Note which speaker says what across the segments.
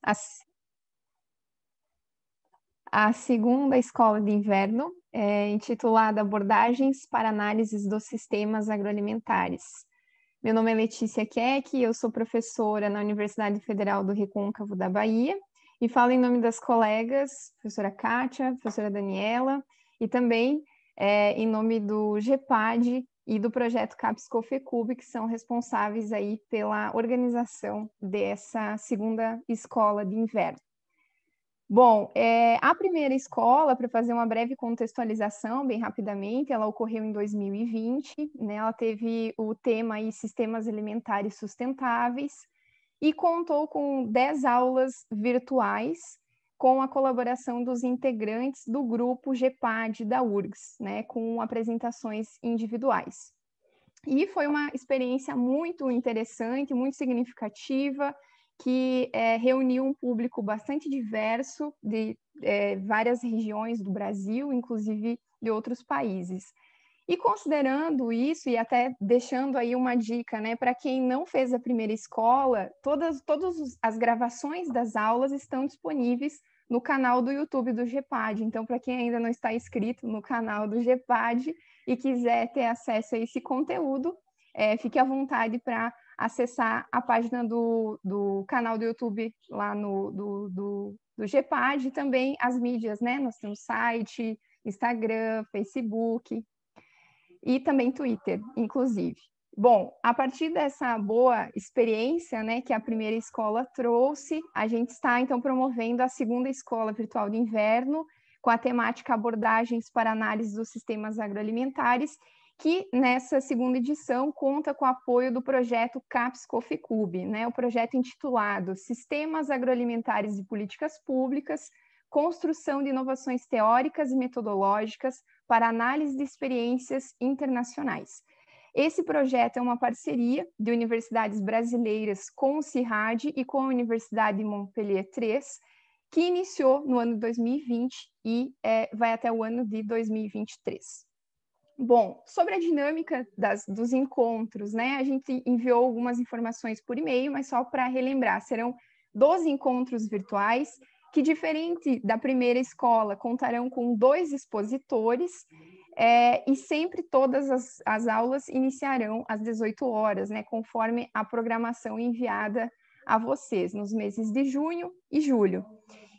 Speaker 1: a, a segunda escola de inverno, intitulada Abordagens para Análises dos Sistemas Agroalimentares. Meu nome é Letícia Keck, eu sou professora na Universidade Federal do Recôncavo da Bahia e falo em nome das colegas, professora Kátia, professora Daniela, e também em nome do GEPAD e do projeto CAPES-COFECUB, que são responsáveis aí pela organização dessa segunda escola de inverno. Bom, a primeira escola, para fazer uma breve contextualização, bem rapidamente, ela ocorreu em 2020, né? Ela teve o tema aí, Sistemas Alimentares Sustentáveis, e contou com 10 aulas virtuais, com a colaboração dos integrantes do grupo GEPAD da URGS, né? Com apresentações individuais. E foi uma experiência muito interessante, muito significativa, que reuniu um público bastante diverso de várias regiões do Brasil, inclusive de outros países. E considerando isso, e até deixando aí uma dica, né, para quem não fez a primeira escola, todas as gravações das aulas estão disponíveis no canal do YouTube do GEPAD. Então, para quem ainda não está inscrito no canal do GEPAD e quiser ter acesso a esse conteúdo, fique à vontade para acessar a página do canal do YouTube lá do GEPAD, e também as mídias, né? Nós temos site, Instagram, Facebook e também Twitter, inclusive. Bom, a partir dessa boa experiência, né, que a primeira escola trouxe, a gente está, então, promovendo a segunda escola virtual de inverno, com a temática Abordagens para Análise dos Sistemas Agroalimentares, que nessa segunda edição conta com o apoio do projeto CAPES-COFECUB, né, o projeto intitulado Sistemas Agroalimentares e Políticas Públicas, Construção de Inovações Teóricas e Metodológicas para Análise de Experiências Internacionais. Esse projeto é uma parceria de universidades brasileiras com o CIRAD e com a Universidade de Montpellier III, que iniciou no ano de 2020 e vai até o ano de 2023. Bom, sobre a dinâmica dos encontros, né? A gente enviou algumas informações por e-mail, mas só para relembrar, serão 12 encontros virtuais, que, diferente da primeira escola, contarão com 2 expositores, e sempre todas as aulas iniciarão às 18 horas, né? Conforme a programação enviada a vocês, nos meses de junho e julho.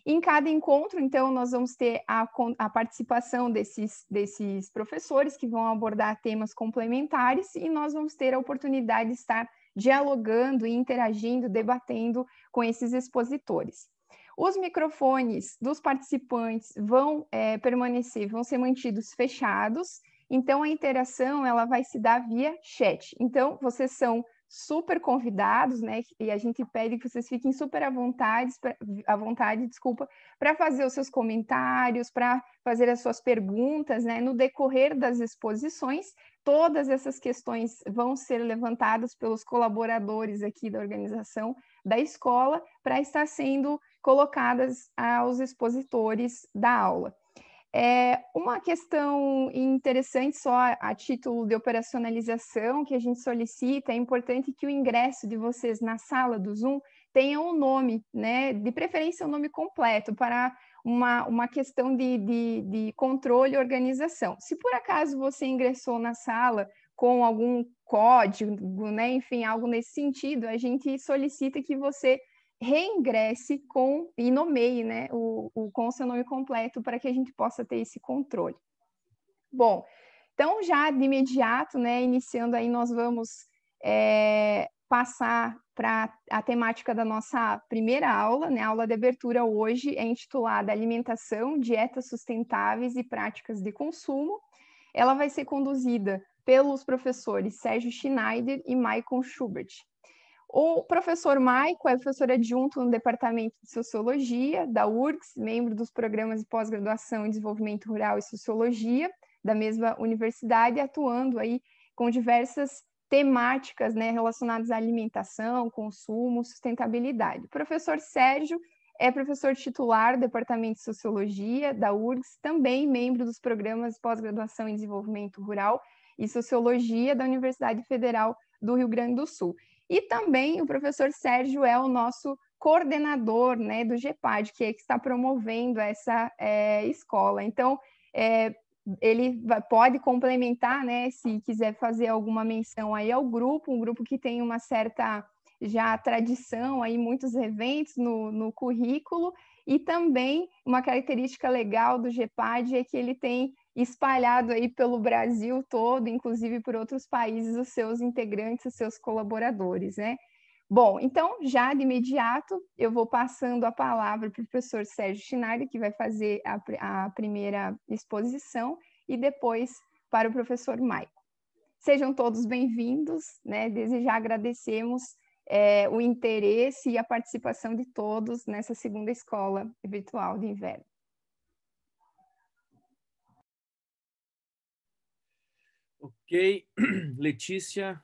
Speaker 1: Em cada encontro, então, nós vamos ter a participação desses professores que vão abordar temas complementares, e nós vamos ter a oportunidade de estar dialogando e interagindo, debatendo com esses expositores. Os microfones dos participantes vão vão ser mantidos fechados, então a interação ela vai se dar via chat. Então, vocês são super convidados, né? E a gente pede que vocês fiquem super à vontade, para fazer os seus comentários, para fazer as suas perguntas, né? No decorrer das exposições, todas essas questões vão ser levantadas pelos colaboradores aqui da organização da escola para estar sendo colocadas aos expositores da aula. Uma questão interessante, só a título de operacionalização, que a gente solicita, é importante que o ingresso de vocês na sala do Zoom tenha um nome, né? De preferência um nome completo, para uma questão de controle e organização. Se por acaso você ingressou na sala com algum código, né? Enfim, algo nesse sentido, a gente solicita que você reingresse e nomeie, né, com o seu nome completo, para que a gente possa ter esse controle. Bom, então já de imediato, né, iniciando aí, nós vamos passar para a temática da nossa primeira aula, né? A aula de abertura hoje é intitulada Alimentação, Dietas Sustentáveis e Práticas de Consumo. Ela vai ser conduzida pelos professores Sérgio Schneider e Maicon Schubert. O professor Maico é professor adjunto no Departamento de Sociologia da URGS, membro dos programas de pós-graduação em Desenvolvimento Rural e Sociologia da mesma universidade, atuando aí com diversas temáticas, né, relacionadas à alimentação, consumo, sustentabilidade. O professor Sérgio é professor titular do Departamento de Sociologia da URGS, também membro dos programas de pós-graduação em Desenvolvimento Rural e Sociologia da Universidade Federal do Rio Grande do Sul. E também o professor Sérgio é o nosso coordenador, né, do GEPAD, que está promovendo essa escola. Então, ele pode complementar, né, se quiser fazer alguma menção aí ao grupo, um grupo que tem uma certa já tradição, aí muitos eventos no currículo, e também uma característica legal do GEPAD é que ele tem espalhado aí pelo Brasil todo, inclusive por outros países, os seus integrantes, os seus colaboradores, né? Bom, então, já de imediato, eu vou passando a palavra para o professor Sérgio Schneider, que vai fazer a primeira exposição, e depois para o professor Maico. Sejam todos bem-vindos, né? Desde já agradecemos o interesse e a participação de todos nessa segunda escola virtual de inverno.
Speaker 2: Ok, Letícia,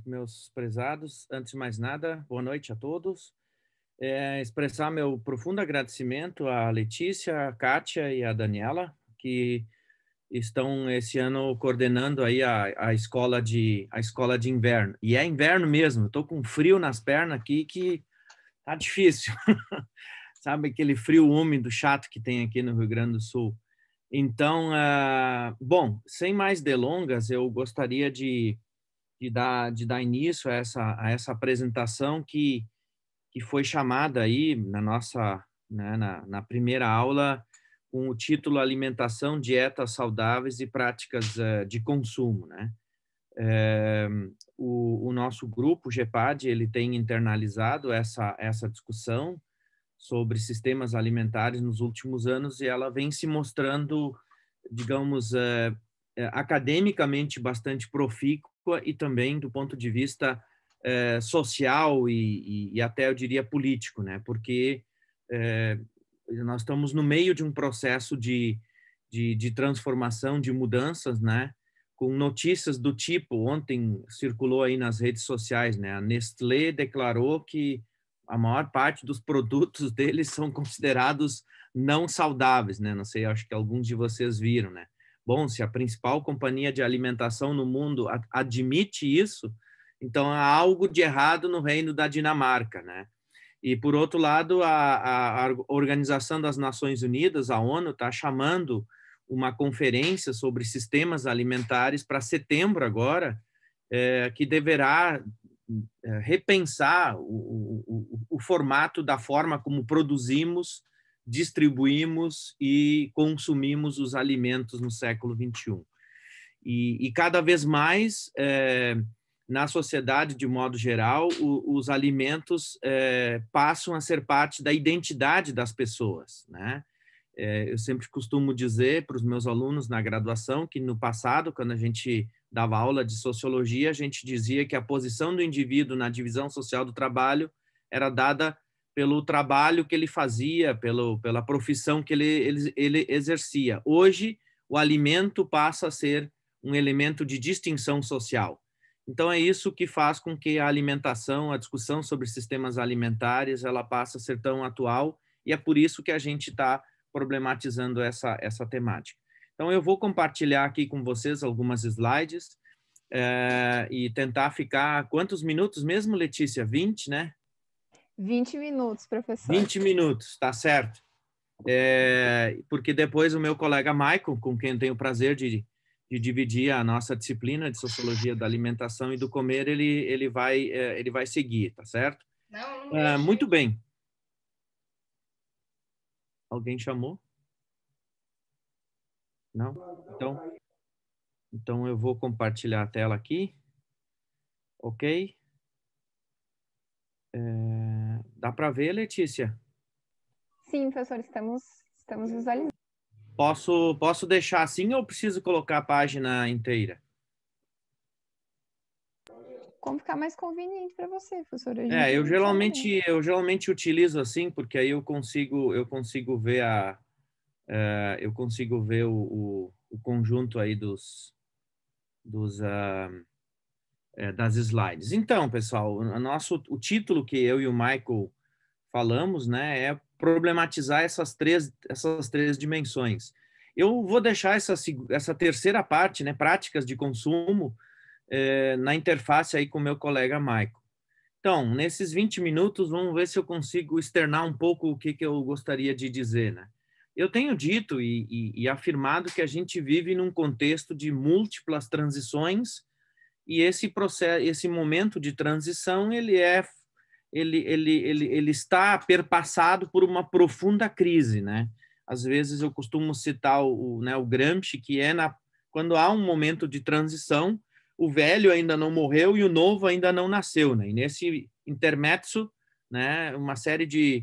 Speaker 2: meus prezados, antes de mais nada, boa noite a todos. Expressar meu profundo agradecimento à Letícia, a Kátia e a Daniela, que estão esse ano coordenando aí a escola de inverno. E é inverno mesmo, estou com frio nas pernas aqui que tá difícil. Sabe aquele frio úmido chato que tem aqui no Rio Grande do Sul. Então, bom, sem mais delongas, eu gostaria de dar início a essa apresentação que foi chamada aí na nossa, né, na primeira aula, com o título Alimentação, Dietas Saudáveis e Práticas de Consumo, né? O nosso grupo, o GEPAD, ele tem internalizado essa discussão sobre sistemas alimentares nos últimos anos e ela vem se mostrando, digamos, academicamente bastante profícua e também do ponto de vista social e até, eu diria, político, né? Porque nós estamos no meio de um processo de transformação, de mudanças, né? Com notícias do tipo, ontem circulou aí nas redes sociais, né? A Nestlé declarou que a maior parte dos produtos deles são considerados não saudáveis, né? Não sei, acho que alguns de vocês viram, né? Bom, se a principal companhia de alimentação no mundo admite isso, então há algo de errado no reino da Dinamarca, né? E, por outro lado, a Organização das Nações Unidas, a ONU, está chamando uma conferência sobre sistemas alimentares para setembro agora, que deverá repensar o formato da forma como produzimos, distribuímos e consumimos os alimentos no século XXI. E cada vez mais, na sociedade, de modo geral, os alimentos passam a ser parte da identidade das pessoas, né? Eu sempre costumo dizer para os meus alunos na graduação que no passado, quando a gente dava aula de sociologia, a gente dizia que a posição do indivíduo na divisão social do trabalho era dada pelo trabalho que ele fazia, pela profissão que ele exercia. Hoje, o alimento passa a ser um elemento de distinção social. Então, é isso que faz com que a alimentação, a discussão sobre sistemas alimentares, ela passa a ser tão atual, e é por isso que a gente está problematizando essa temática. Então, eu vou compartilhar aqui com vocês algumas slides e tentar ficar... Quantos minutos mesmo, Letícia? 20, né?
Speaker 1: 20 minutos, professor.
Speaker 2: 20 minutos, tá certo. Porque depois o meu colega Michael, com quem eu tenho o prazer de dividir a nossa disciplina de Sociologia da Alimentação e do Comer, ele vai seguir, tá certo?
Speaker 1: Não
Speaker 2: muito bem. Alguém chamou? Não? Então eu vou compartilhar a tela aqui. Ok? Dá para ver, Letícia?
Speaker 1: Sim, professor, estamos visualizando.
Speaker 2: Posso deixar assim ou preciso colocar a página inteira?
Speaker 1: Como ficar mais conveniente para você, professor?
Speaker 2: Eu geralmente utilizo assim, porque aí eu consigo ver o conjunto aí das slides. Então, pessoal, o título que eu e o Michael falamos, né, é problematizar essas três dimensões. Eu vou deixar essa terceira parte, né, práticas de consumo, na interface aí com o meu colega Michael. Então, nesses 20 minutos, vamos ver se eu consigo externar um pouco o que eu gostaria de dizer, né? Eu tenho dito e afirmado que a gente vive num contexto de múltiplas transições e esse processo, esse momento de transição, ele está perpassado por uma profunda crise, né? Às vezes eu costumo citar o Gramsci, que quando há um momento de transição, o velho ainda não morreu e o novo ainda não nasceu, né? E nesse intermezzo, né, uma série de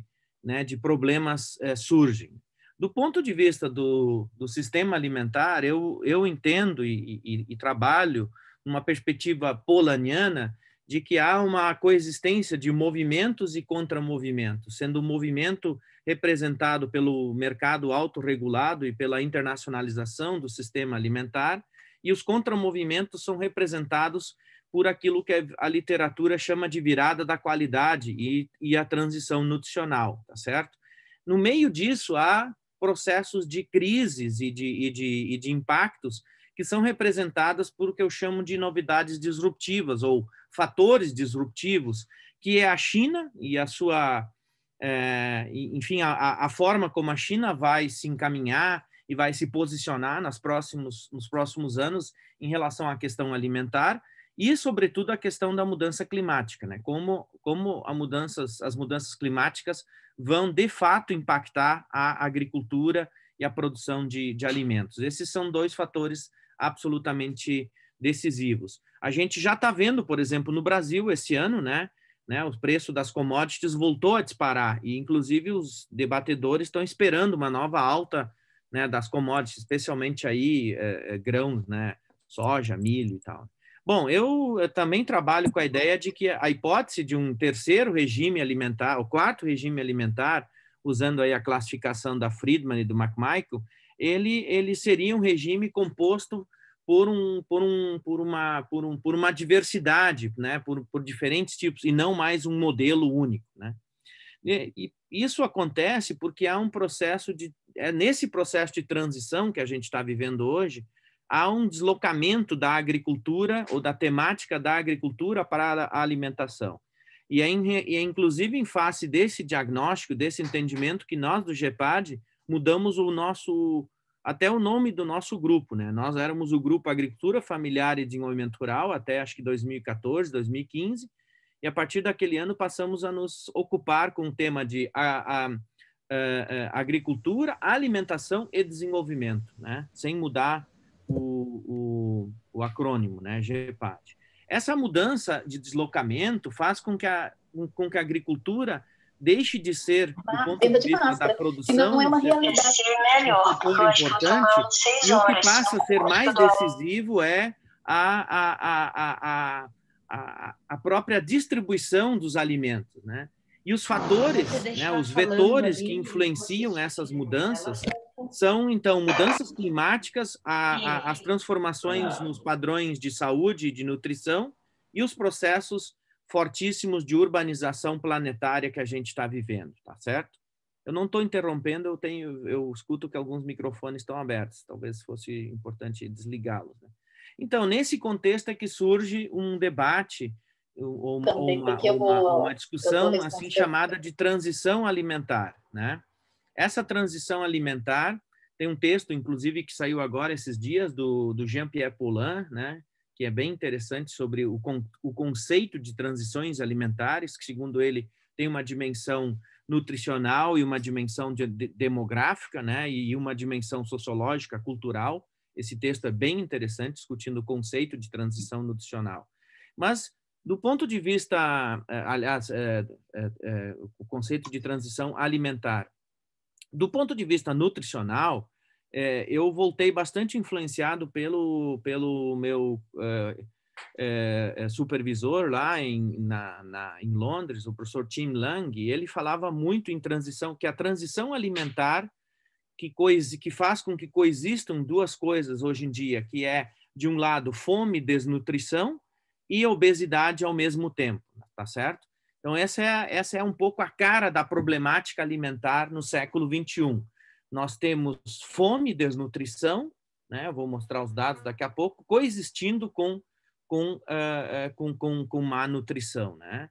Speaker 2: problemas surgem. Do ponto de vista do sistema alimentar, eu entendo e trabalho numa perspectiva polanyiana de que há uma coexistência de movimentos e contramovimentos, sendo o movimento representado pelo mercado autorregulado e pela internacionalização do sistema alimentar, e os contramovimentos são representados por aquilo que a literatura chama de virada da qualidade e a transição nutricional, tá certo? No meio disso, há processos de crises e de impactos que são representadas por o que eu chamo de novidades disruptivas ou fatores disruptivos, que é a China e a sua, enfim, a forma como a China vai se encaminhar e vai se posicionar nos próximos anos em relação à questão alimentar e, sobretudo, a questão da mudança climática, né? Como as mudanças climáticas vão, de fato, impactar a agricultura e a produção de alimentos. Esses são dois fatores absolutamente decisivos. A gente já está vendo, por exemplo, no Brasil, esse ano, né, o preço das commodities voltou a disparar e, inclusive, os debatedores estão esperando uma nova alta, né, das commodities, especialmente aí grãos, né, soja, milho e tal. Bom, eu também trabalho com a ideia de que a hipótese de um terceiro regime alimentar, o quarto regime alimentar, usando aí a classificação da Friedman e do McMichael, ele seria um regime composto por uma diversidade, né, por diferentes tipos, e não mais um modelo único, né? E isso acontece porque há um processo nesse processo de transição que a gente está vivendo hoje, há um deslocamento da agricultura ou da temática da agricultura para a alimentação. E é inclusive em face desse diagnóstico, desse entendimento, que nós do GEPAD mudamos até o nome do nosso grupo, né? Nós éramos o Grupo Agricultura Familiar e Desenvolvimento Rural até acho que 2014, 2015, e a partir daquele ano passamos a nos ocupar com o tema de agricultura, alimentação e desenvolvimento, né? Sem mudar o acrônimo, né? GEPAD. Essa mudança de deslocamento faz com que a agricultura deixe de ser, do ponto de vista da produção,
Speaker 3: não é uma realidade.
Speaker 2: um fator importante, e o que passa a ser mais decisivo é a própria distribuição dos alimentos, né? E os fatores, né, os vetores que influenciam essas mudanças são, então, mudanças climáticas, as transformações nos padrões de saúde e de nutrição e os processos fortíssimos de urbanização planetária que a gente está vivendo, tá certo? Eu não estou interrompendo, eu escuto que alguns microfones estão abertos, talvez fosse importante desligá-los, né? Então, nesse contexto é que surge um debate ou uma discussão assim chamada de transição alimentar, né? Essa transição alimentar tem um texto, inclusive, que saiu agora esses dias do Jean-Pierre Paulin, né? Que é bem interessante sobre o conceito de transições alimentares, que, segundo ele, tem uma dimensão nutricional e uma dimensão demográfica, né? E uma dimensão sociológica, cultural. Esse texto é bem interessante, discutindo o conceito de transição nutricional. Mas, do ponto de vista, aliás, o conceito de transição alimentar, do ponto de vista nutricional, eu voltei bastante influenciado pelo meu supervisor lá em Londres, o professor Tim Lang, e ele falava muito em transição, que a transição alimentar que faz com que coexistam duas coisas hoje em dia, que é, de um lado, fome, desnutrição e obesidade ao mesmo tempo, tá certo? Então, essa é um pouco a cara da problemática alimentar no século XXI. Nós temos fome, desnutrição, né? Eu vou mostrar os dados daqui a pouco, coexistindo com má nutrição, né?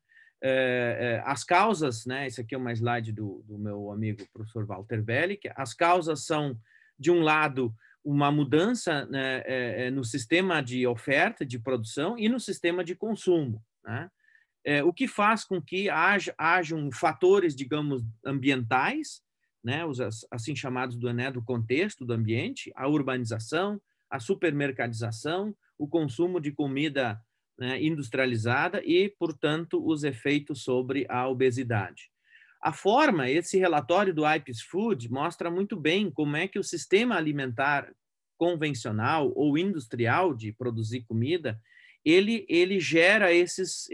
Speaker 2: as causas, né? Esse aqui é uma slide do meu amigo professor Walter Bellick. As causas são, de um lado, uma mudança, né, no sistema de oferta, de produção e no sistema de consumo, né? O que faz com que hajam fatores, digamos, ambientais, né, os assim chamados do contexto do ambiente, a urbanização, a supermercadização, o consumo de comida, né, industrializada e, portanto, os efeitos sobre a obesidade. A forma, esse relatório do IPES Food mostra muito bem como é que o sistema alimentar convencional ou industrial de produzir comida, ele gera esses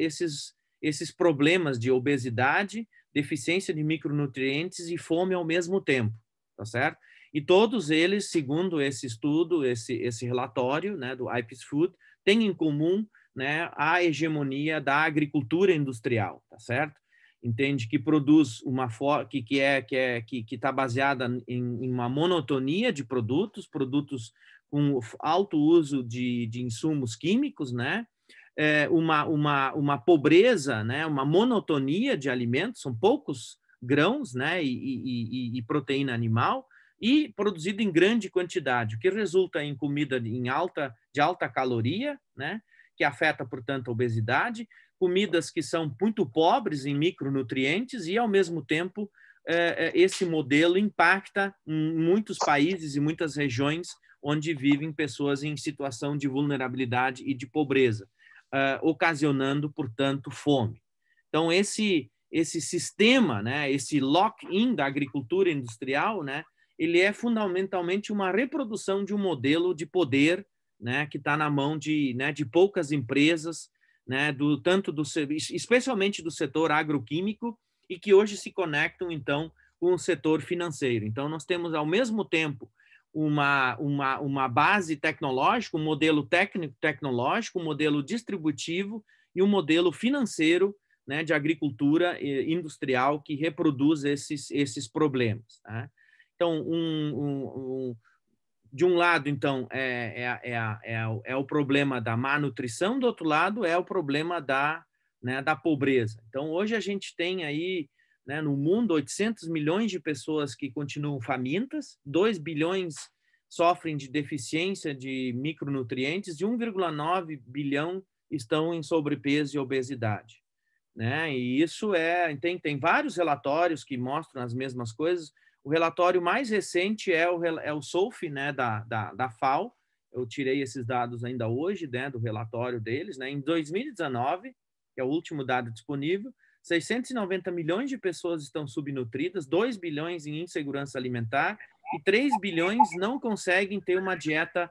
Speaker 2: problemas de obesidade, deficiência de micronutrientes e fome ao mesmo tempo, tá certo? E todos eles, segundo esse estudo, esse relatório, né, do IPES Food, têm em comum, né, a hegemonia da agricultura industrial, tá certo? Entende que produz uma que está baseada em uma monotonia de produtos com alto uso de insumos químicos, né? Uma pobreza, né? Uma monotonia de alimentos, são poucos grãos, né? E proteína animal, e produzido em grande quantidade, o que resulta em comida de alta caloria, né? Que afeta, portanto, a obesidade, comidas que são muito pobres em micronutrientes e, ao mesmo tempo, esse modelo impacta em muitos países e muitas regiões onde vivem pessoas em situação de vulnerabilidade e de pobreza, ocasionando, portanto, fome. Então, esse sistema, né, esse lock-in da agricultura industrial, né, ele é fundamentalmente uma reprodução de um modelo de poder, né, que está na mão de poucas empresas, né, especialmente do setor agroquímico, e que hoje se conectam, então, com o setor financeiro. Então, nós temos, ao mesmo tempo, uma base tecnológica, um modelo técnico-tecnológico, um modelo distributivo e um modelo financeiro, né, de agricultura industrial que reproduz esses problemas, né? Então, de um lado, então, é o problema da má nutrição, do outro lado é o problema da pobreza. Então, hoje a gente tem aí, né, no mundo 800 milhões de pessoas que continuam famintas, 2 bilhões sofrem de deficiência de micronutrientes e 1,9 bilhão estão em sobrepeso e obesidade, né? E isso tem vários relatórios que mostram as mesmas coisas. O relatório mais recente é o SOLF, né, da FAO. Eu tirei esses dados ainda hoje, né, do relatório deles, né? Em 2019, que é o último dado disponível, 690 milhões de pessoas estão subnutridas, 2 bilhões em insegurança alimentar e 3 bilhões não conseguem ter uma dieta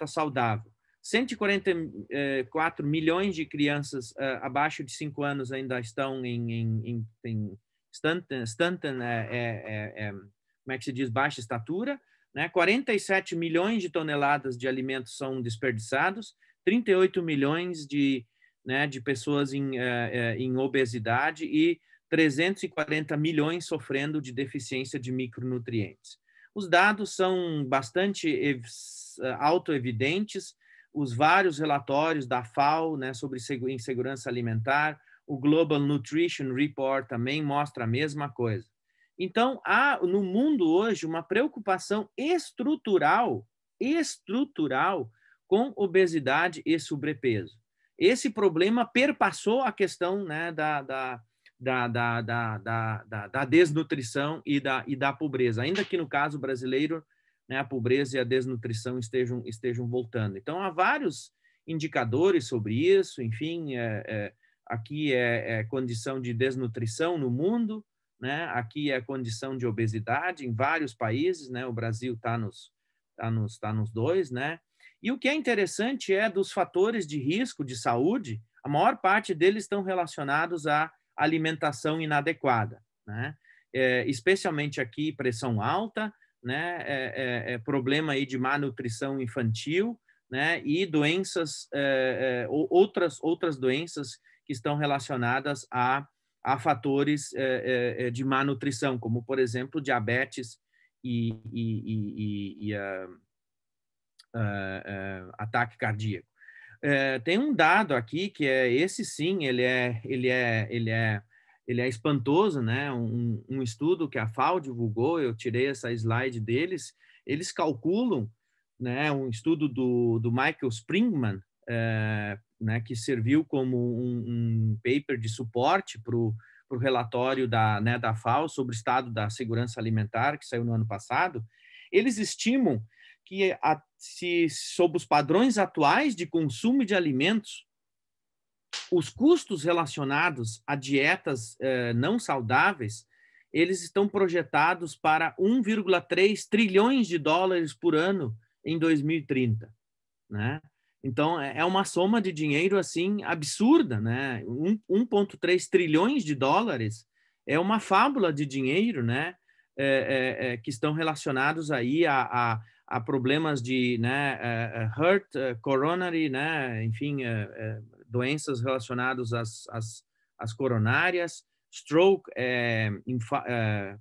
Speaker 2: saudável. 144 milhões de crianças abaixo de 5 anos ainda estão em stunted, como é que se diz, baixa estatura, né? 47 milhões de toneladas de alimentos são desperdiçados, 38 milhões de pessoas em obesidade e 340 milhões sofrendo de deficiência de micronutrientes. Os dados são bastante autoevidentes, os vários relatórios da FAO, né, sobre insegurança alimentar, o Global Nutrition Report também mostra a mesma coisa. Então, há no mundo hoje uma preocupação estrutural com obesidade e sobrepeso. Esse problema perpassou a questão, né, da desnutrição e da pobreza, ainda que no caso brasileiro, né, a pobreza e a desnutrição estejam voltando. Então, há vários indicadores sobre isso, enfim, aqui é condição de desnutrição no mundo, né? Aqui é condição de obesidade em vários países, né? O Brasil está nos dois, né? E o que é interessante é dos fatores de risco de saúde, a maior parte deles estão relacionados à alimentação inadequada, né? Especialmente aqui pressão alta, né? Problema aí de má nutrição infantil, né? E doenças, outras doenças que estão relacionadas a fatores de má nutrição, como, por exemplo, diabetes e ataque cardíaco. Tem um dado aqui que esse sim, ele é espantoso, né? Um estudo que a FAO divulgou, eu tirei essa slide deles, eles calculam, né? Um estudo do Michael Springman, né? Que serviu como um paper de suporte para o relatório da FAO sobre o estado da segurança alimentar, que saiu no ano passado. Eles estimam que, sob os padrões atuais de consumo de alimentos, os custos relacionados a dietas não saudáveis, eles estão projetados para 1,3 trilhões de dólares por ano em 2030, né? Então, é uma soma de dinheiro assim absurda, né? 1,3 trilhões de dólares é uma fábula de dinheiro, né? Que estão relacionados aí a problemas de, né, coronary, né? Enfim, doenças relacionadas às coronárias, stroke,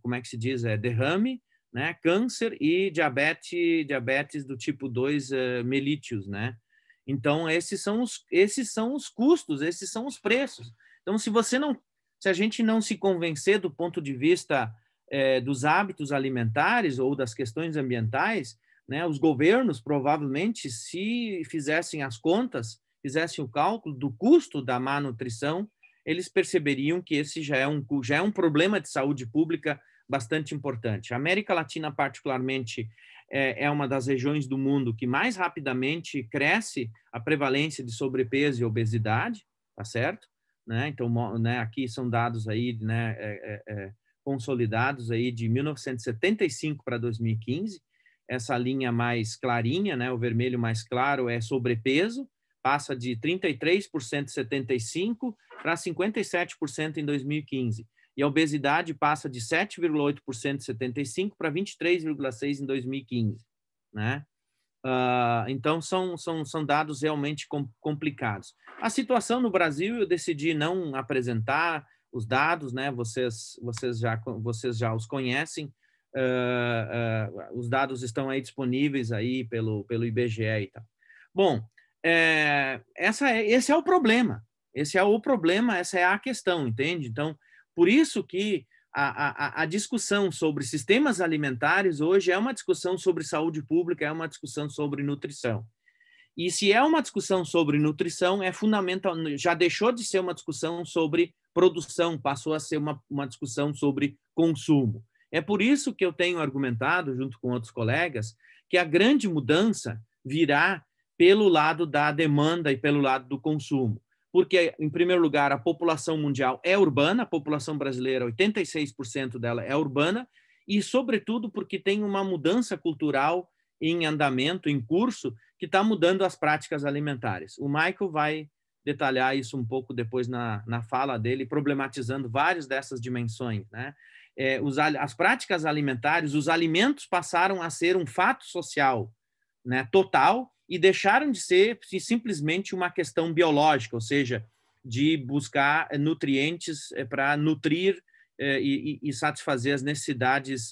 Speaker 2: como é que se diz? Derrame, né? Câncer e diabetes do tipo 2 mellitus, né? Então, esses são os custos, esses são os preços. Então, se a gente não se convencer do ponto de vista dos hábitos alimentares ou das questões ambientais, né, os governos, provavelmente, se fizessem as contas, fizessem o cálculo do custo da má nutrição, eles perceberiam que esse já é um problema de saúde pública bastante importante. A América Latina, particularmente, é uma das regiões do mundo que mais rapidamente cresce a prevalência de sobrepeso e obesidade, tá certo? Né? Então, né, aqui são dados aí, né, consolidados aí de 1975 para 2015. Essa linha mais clarinha, né, o vermelho mais claro, é sobrepeso, passa de 33% em 75 para 57% em 2015. E a obesidade passa de 7,8% em 75 para 23,6% em 2015, né? Então, são dados realmente complicados. A situação no Brasil, eu decidi não apresentar os dados, né? Vocês já os conhecem. Os dados estão aí disponíveis aí pelo IBGE e tal. Bom, esse é o problema. Esse é o problema, essa é a questão, entende? Então, por isso que a discussão sobre sistemas alimentares hoje é uma discussão sobre saúde pública, é uma discussão sobre nutrição. E se é uma discussão sobre nutrição, é fundamental, já deixou de ser uma discussão sobre produção, passou a ser uma discussão sobre consumo. É por isso que eu tenho argumentado, junto com outros colegas, que a grande mudança virá pelo lado da demanda e pelo lado do consumo. Porque, em primeiro lugar, a população mundial é urbana, a população brasileira, 86% dela é urbana, e, sobretudo, porque tem uma mudança cultural em andamento, em curso, que está mudando as práticas alimentares. O Michael vai detalhar isso um pouco depois na fala dele, problematizando várias dessas dimensões, né? As práticas alimentares, os alimentos passaram a ser um fato social, né, total, e deixaram de ser simplesmente uma questão biológica, ou seja, de buscar nutrientes para nutrir e satisfazer as necessidades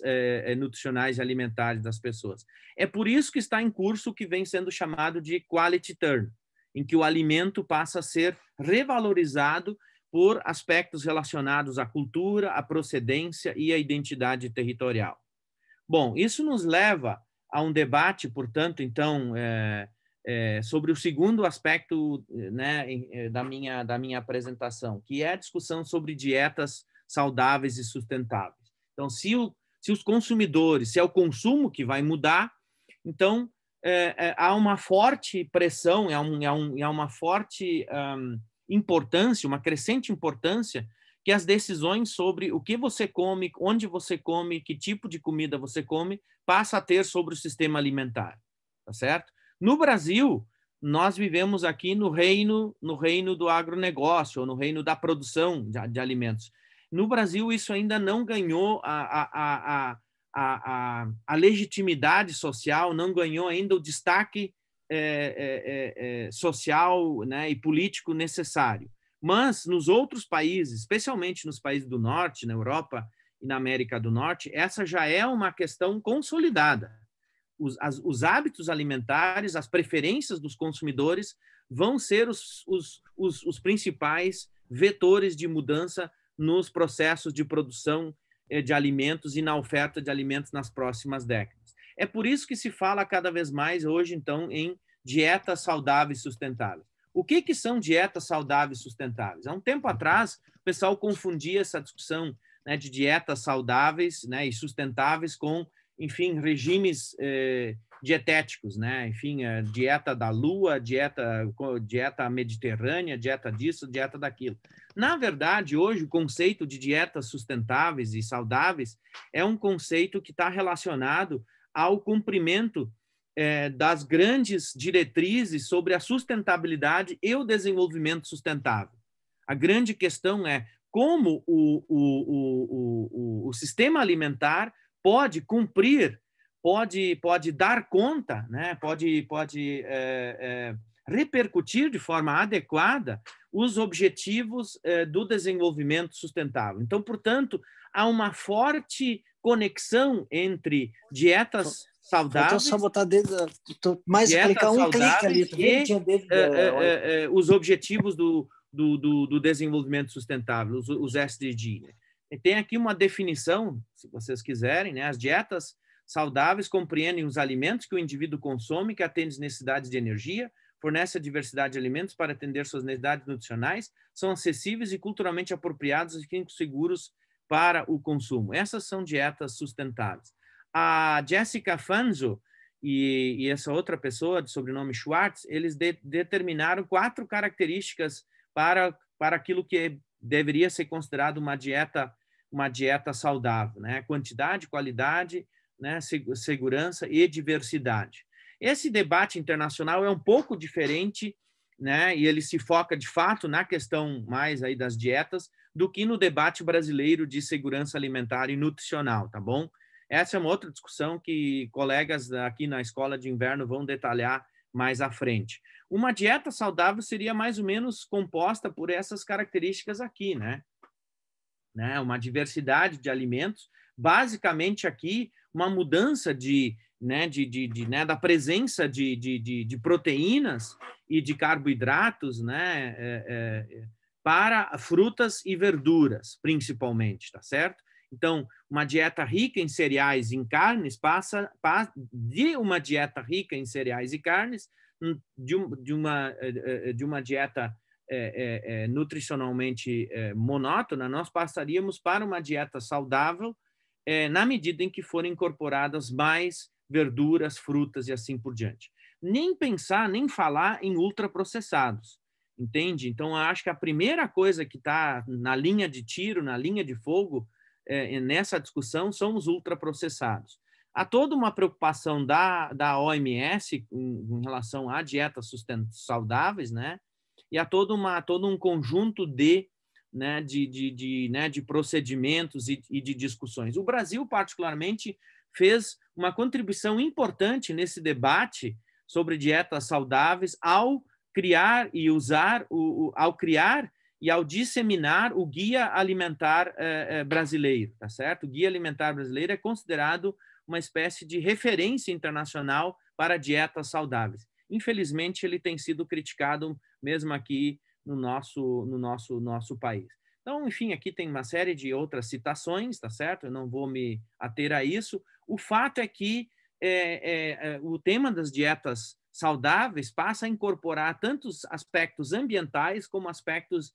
Speaker 2: nutricionais e alimentares das pessoas. É por isso que está em curso o que vem sendo chamado de quality turn, em que o alimento passa a ser revalorizado por aspectos relacionados à cultura, à procedência e à identidade territorial. Bom, isso nos leva a um debate, portanto, então, sobre o segundo aspecto, né, da minha apresentação, que é a discussão sobre dietas saudáveis e sustentáveis. Então, se os consumidores, se é o consumo que vai mudar, então há uma forte pressão, há uma forte importância, uma crescente importância que as decisões sobre o que você come, onde você come, que tipo de comida você come, passa a ter sobre o sistema alimentar, tá certo? No Brasil, nós vivemos aqui no reino do agronegócio, ou no reino da produção de alimentos. No Brasil, isso ainda não ganhou a legitimidade social, não ganhou ainda o destaque social, né, e político necessário. Mas nos outros países, especialmente nos países do norte, na Europa e na América do Norte, essa já é uma questão consolidada. Os hábitos alimentares, as preferências dos consumidores vão ser os principais vetores de mudança nos processos de produção de alimentos e na oferta de alimentos nas próximas décadas. É por isso que se fala cada vez mais hoje, então, em dietas saudáveis e sustentáveis. O que são dietas saudáveis e sustentáveis? Há um tempo atrás, o pessoal confundia essa discussão, né, de dietas saudáveis, né, e sustentáveis com, enfim, regimes dietéticos, né? Enfim, a dieta da lua, dieta mediterrânea, dieta disso, dieta daquilo. Na verdade, hoje, o conceito de dietas sustentáveis e saudáveis é um conceito que está relacionado ao cumprimento das grandes diretrizes sobre a sustentabilidade e o desenvolvimento sustentável. A grande questão é como o sistema alimentar pode cumprir, pode dar conta, né? pode repercutir de forma adequada os objetivos do desenvolvimento sustentável. Então, portanto, há uma forte conexão entre dietas saudáveis,
Speaker 3: só botar mais clicar um clique ali, tu vê?
Speaker 2: E os objetivos do desenvolvimento sustentável, os SDG. E tem aqui uma definição, se vocês quiserem, né? As dietas saudáveis compreendem os alimentos que o indivíduo consome, que atendem às necessidades de energia, fornece a diversidade de alimentos para atender suas necessidades nutricionais, são acessíveis e culturalmente apropriados e seguros para o consumo. Essas são dietas sustentáveis. A Jessica Fanzo e essa outra pessoa, de sobrenome Schwartz, eles determinaram 4 características para aquilo que deveria ser considerado uma dieta saudável, né? Quantidade, qualidade, né? Segurança e diversidade. Esse debate internacional é um pouco diferente, né? E ele se foca, de fato, na questão mais aí das dietas do que no debate brasileiro de segurança alimentar e nutricional, tá bom? Essa é uma outra discussão que colegas aqui na Escola de Inverno vão detalhar mais à frente. Uma dieta saudável seria mais ou menos composta por essas características aqui, né? Uma diversidade de alimentos, basicamente aqui uma mudança da presença de proteínas e de carboidratos, né, para frutas e verduras, principalmente, tá certo? Então, uma dieta rica em cereais e em carnes passa de uma dieta rica em cereais e carnes, de uma dieta nutricionalmente monótona, nós passaríamos para uma dieta saudável na medida em que forem incorporadas mais verduras, frutas e assim por diante. Nem pensar, nem falar em ultraprocessados, entende? Então, eu acho que a primeira coisa que está na linha de tiro, na linha de fogo, nessa discussão, são os ultraprocessados. Há toda uma preocupação da OMS em relação a dietas saudáveis, né? E há todo um conjunto de procedimentos e de discussões. O Brasil, particularmente, fez uma contribuição importante nesse debate sobre dietas saudáveis ao criar e ao disseminar o Guia Alimentar Brasileiro, tá certo? O Guia Alimentar Brasileiro é considerado uma espécie de referência internacional para dietas saudáveis. Infelizmente, ele tem sido criticado mesmo aqui no nosso país. Então, enfim, aqui tem uma série de outras citações, tá certo? Eu não vou me ater a isso. O fato é que o tema das dietas saudáveis passa a incorporar tantos aspectos ambientais como aspectos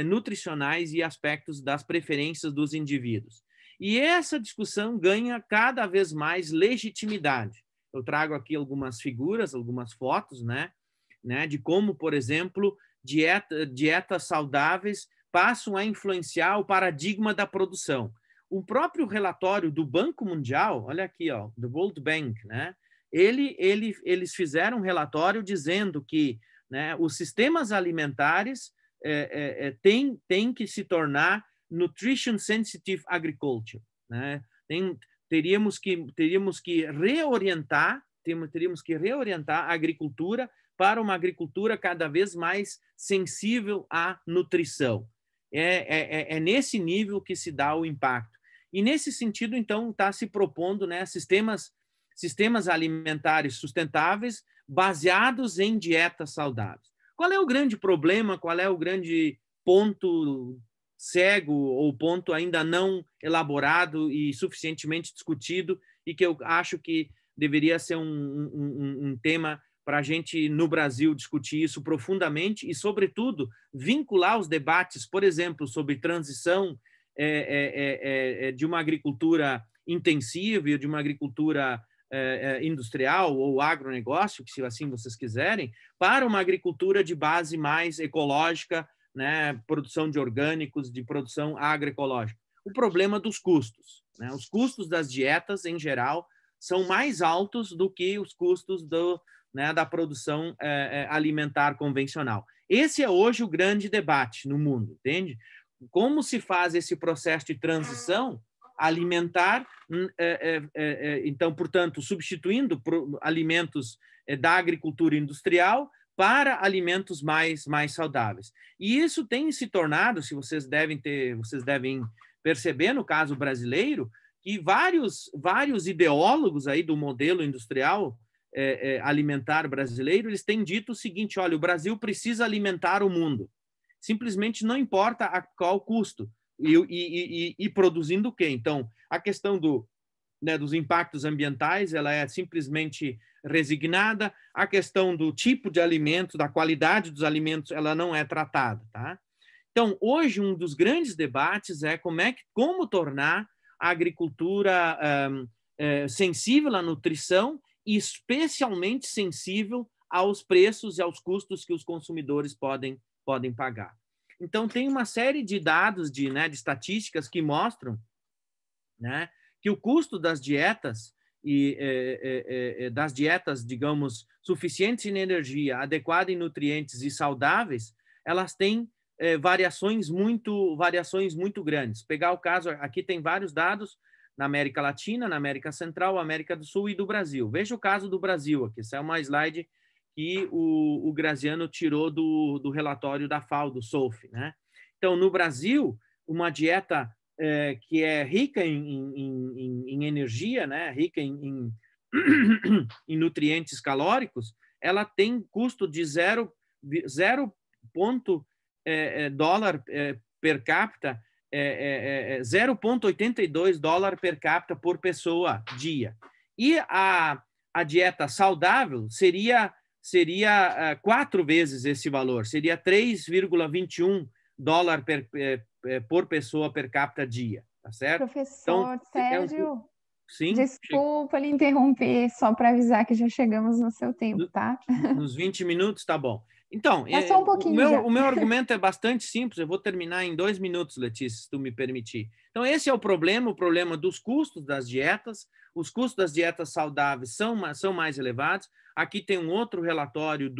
Speaker 2: nutricionais e aspectos das preferências dos indivíduos. E essa discussão ganha cada vez mais legitimidade. Eu trago aqui algumas figuras, algumas fotos, né, de como, por exemplo, dietas saudáveis passam a influenciar o paradigma da produção. O próprio relatório do Banco Mundial, olha aqui, ó, do World Bank, né, eles fizeram um relatório dizendo que, né, os sistemas alimentares têm que se tornar nutrition sensitive agriculture, né? Teríamos que reorientar a agricultura para uma agricultura cada vez mais sensível à nutrição. É nesse nível que se dá o impacto. E nesse sentido, então, está se propondo, né, sistemas alimentares sustentáveis baseados em dietas saudáveis. Qual é o grande problema, qual é o grande ponto cego ou ponto ainda não elaborado e suficientemente discutido e que eu acho que deveria ser um tema para a gente, no Brasil, discutir isso profundamente e, sobretudo, vincular os debates, por exemplo, sobre transição de uma agricultura intensiva e de uma agricultura industrial ou agronegócio, que se assim vocês quiserem, para uma agricultura de base mais ecológica, né, produção de orgânicos, de produção agroecológica. O problema dos custos, né? Os custos das dietas, em geral, são mais altos do que os custos da produção alimentar convencional. Esse é hoje o grande debate no mundo, entende? Como se faz esse processo de transição alimentar, então, portanto, substituindo alimentos da agricultura industrial para alimentos mais saudáveis. E isso tem se tornado, se vocês devem perceber no caso brasileiro, que vários ideólogos aí do modelo industrial alimentar brasileiro, eles têm dito o seguinte: olha, o Brasil precisa alimentar o mundo. Simplesmente não importa a qual custo. E produzindo o quê? Então, a questão dos impactos ambientais, ela é simplesmente resignada. A questão do tipo de alimento, da qualidade dos alimentos, ela não é tratada, tá? Então, hoje, um dos grandes debates é como tornar a agricultura sensível à nutrição e especialmente sensível aos preços e aos custos que os consumidores podem pagar. Então, tem uma série de dados, de estatísticas que mostram, né, que o custo das dietas, digamos, suficientes em energia, adequada em nutrientes e saudáveis, elas têm variações muito grandes. Pegar o caso, aqui tem vários dados na América Latina, na América Central, América do Sul e do Brasil. Veja o caso do Brasil aqui. Essa é uma slide que o Graziano tirou do relatório da FAO, do SOF, né? Então, no Brasil, uma dieta que é rica em energia, né? Rica em nutrientes calóricos, ela tem custo de $0 per capita, $0,82 per capita por pessoa dia. E a dieta saudável seria 4 vezes esse valor, seria $3,21 por pessoa per capita dia, tá certo?
Speaker 1: Professor
Speaker 2: Então,
Speaker 1: Sérgio,
Speaker 2: sim,
Speaker 1: desculpa lhe interromper, só para avisar que já chegamos no seu tempo, tá?
Speaker 2: Nos 20 minutos, tá bom. Então,
Speaker 1: só um pouquinho
Speaker 2: o meu argumento é bastante simples, eu vou terminar em 2 minutos, Letícia, se tu me permitir. Então, esse é o problema dos custos das dietas. Os custos das dietas saudáveis são mais elevados. Aqui tem um outro relatório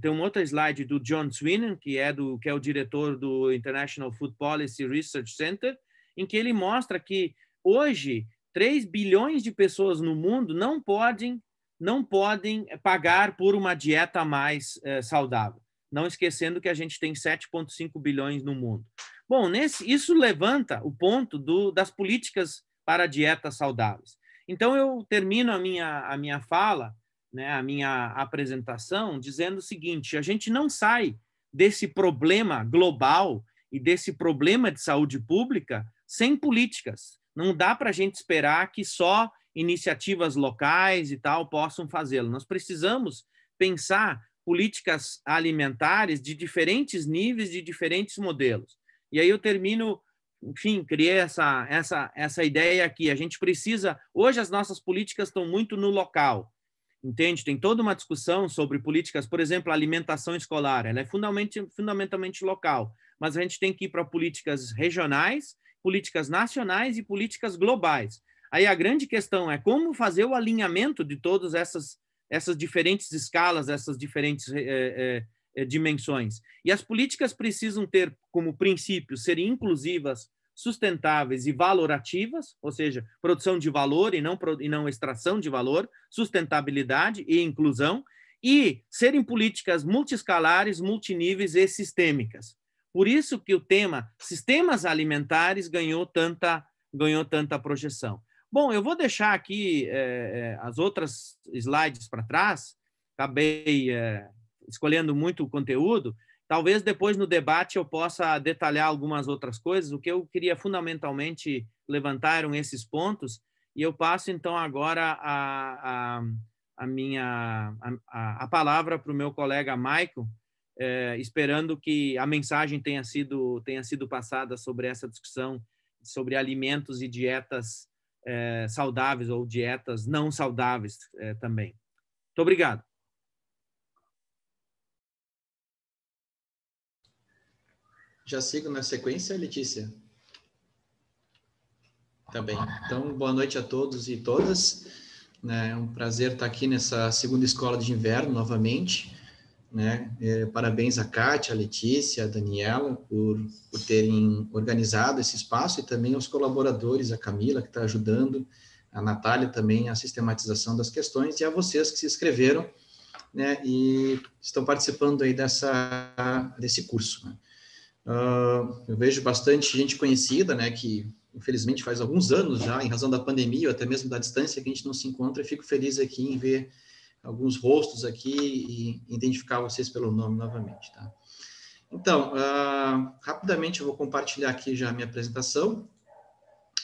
Speaker 2: tem um outro slide do John Sweeney, que é o diretor do International Food Policy Research Center, em que ele mostra que hoje 3 bilhões de pessoas no mundo não podem pagar por uma dieta mais saudável. Não esquecendo que a gente tem 7,5 bilhões no mundo. Bom, isso levanta o ponto das políticas para dietas saudáveis. Então, eu termino a minha fala, né, a minha apresentação, dizendo o seguinte: a gente não sai desse problema global e desse problema de saúde pública sem políticas. Não dá para a gente esperar que só iniciativas locais e tal possam fazê-lo. Nós precisamos pensar políticas alimentares de diferentes níveis, de diferentes modelos. E aí eu termino, enfim, criei essa ideia aqui. A gente precisa... Hoje as nossas políticas estão muito no local, entende? Tem toda uma discussão sobre políticas, por exemplo, a alimentação escolar. Ela é fundamentalmente local, mas a gente tem que ir para políticas regionais, políticas nacionais e políticas globais. Aí a grande questão é como fazer o alinhamento de todas essas diferentes escalas, essas diferentes dimensões. E as políticas precisam ter como princípio ser inclusivas, sustentáveis e valorativas, ou seja, produção de valor e não extração de valor, sustentabilidade e inclusão, e serem políticas multiescalares, multiníveis e sistêmicas. Por isso que o tema sistemas alimentares ganhou tanta projeção. Bom, eu vou deixar aqui as outras slides para trás. Acabei escolhendo muito o conteúdo. Talvez depois no debate eu possa detalhar algumas outras coisas. O que eu queria fundamentalmente levantar eram esses pontos, e eu passo então agora a palavra para o meu colega Maico, esperando que a mensagem tenha sido passada sobre essa discussão sobre alimentos e dietas saudáveis ou dietas não saudáveis também. Muito obrigado.
Speaker 4: Já sigo na sequência, Letícia? Tá bem. Então, boa noite a todos e todas. É um prazer estar aqui nessa segunda escola de inverno novamente. Né? Parabéns a Kátia, a Letícia, a Daniela, por terem organizado esse espaço, e também aos colaboradores, a Camila, que está ajudando, a Natália também, a sistematização das questões, e a vocês que se inscreveram, né, e estão participando aí desse curso. Né? Eu vejo bastante gente conhecida, né, que infelizmente faz alguns anos já, em razão da pandemia, ou até mesmo da distância que a gente não se encontra, e fico feliz aqui em ver alguns rostos aqui e identificar vocês pelo nome novamente, tá? Então, rapidamente eu vou compartilhar aqui já a minha apresentação,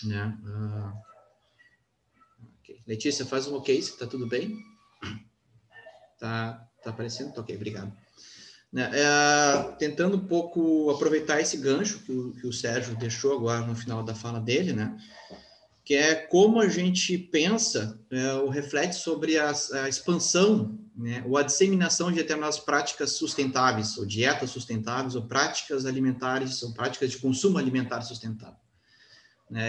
Speaker 4: né? Okay. Letícia, faz um ok, se tá tudo bem? Tá aparecendo? Tá ok, obrigado. Né? Tentando um pouco aproveitar esse gancho que o Sérgio deixou agora no final da fala dele, né? Que é como a gente pensa ou reflete sobre a expansão, né, ou a disseminação de determinadas práticas sustentáveis, ou dietas sustentáveis, ou práticas alimentares, ou práticas de consumo alimentar sustentável.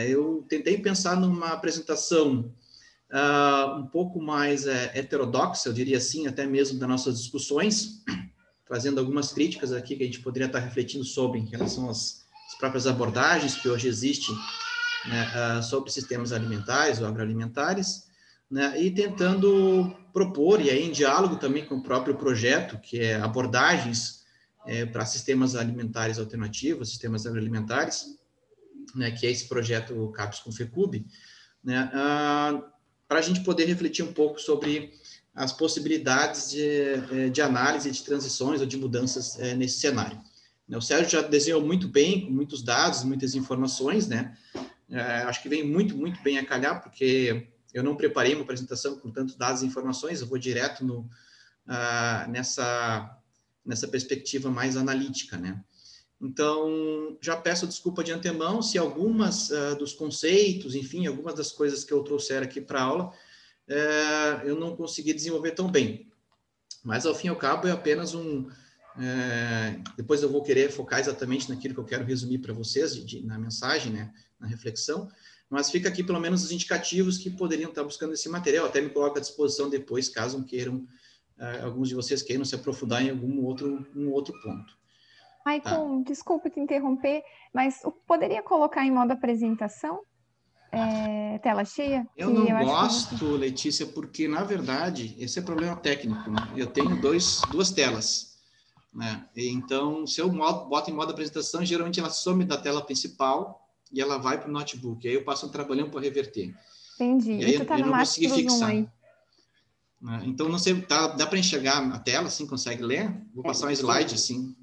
Speaker 4: Eu tentei pensar numa apresentação um pouco mais heterodoxa, eu diria assim, até mesmo das nossas discussões, trazendo algumas críticas aqui que a gente poderia estar refletindo sobre em relação às próprias abordagens que hoje existem, né, sobre sistemas alimentares ou agroalimentares, né, e tentando propor, e aí em diálogo também com o próprio projeto, que é abordagens para sistemas alimentares alternativos, sistemas agroalimentares, né, que é esse projeto CAPES com FECUB, né, para a gente poder refletir um pouco sobre as possibilidades de análise de transições ou de mudanças nesse cenário. O Sérgio já desenhou muito bem, com muitos dados, muitas informações, né? Acho que vem muito, muito bem a calhar, porque eu não preparei uma apresentação com tantos dados e informações, eu vou direto nessa perspectiva mais analítica, né? Então, já peço desculpa de antemão se algumas dos conceitos, enfim, algumas das coisas que eu trouxer aqui para a aula, eu não consegui desenvolver tão bem. Mas, ao fim e ao cabo, é apenas depois eu vou querer focar exatamente naquilo que eu quero resumir para vocês, na mensagem, né, na reflexão, mas fica aqui pelo menos os indicativos que poderiam estar buscando esse material, até me coloco à disposição depois, caso queiram, alguns de vocês queiram se aprofundar em um outro ponto.
Speaker 1: Maicon, desculpa te interromper, mas poderia colocar em modo apresentação? Tela cheia?
Speaker 4: Eu não gosto, Letícia, porque, na verdade, esse é problema técnico, né? Eu tenho duas telas, né? Então, se eu boto em modo apresentação, geralmente ela some da tela principal e ela vai para o notebook. Aí eu passo um trabalhão para reverter.
Speaker 1: Entendi.
Speaker 4: E aí
Speaker 1: tu tá
Speaker 4: eu
Speaker 1: no
Speaker 4: não consegui fixar.
Speaker 1: aí.
Speaker 4: Então, não sei, dá para enxergar a tela, assim, consegue ler? Vou passar um slide, assim.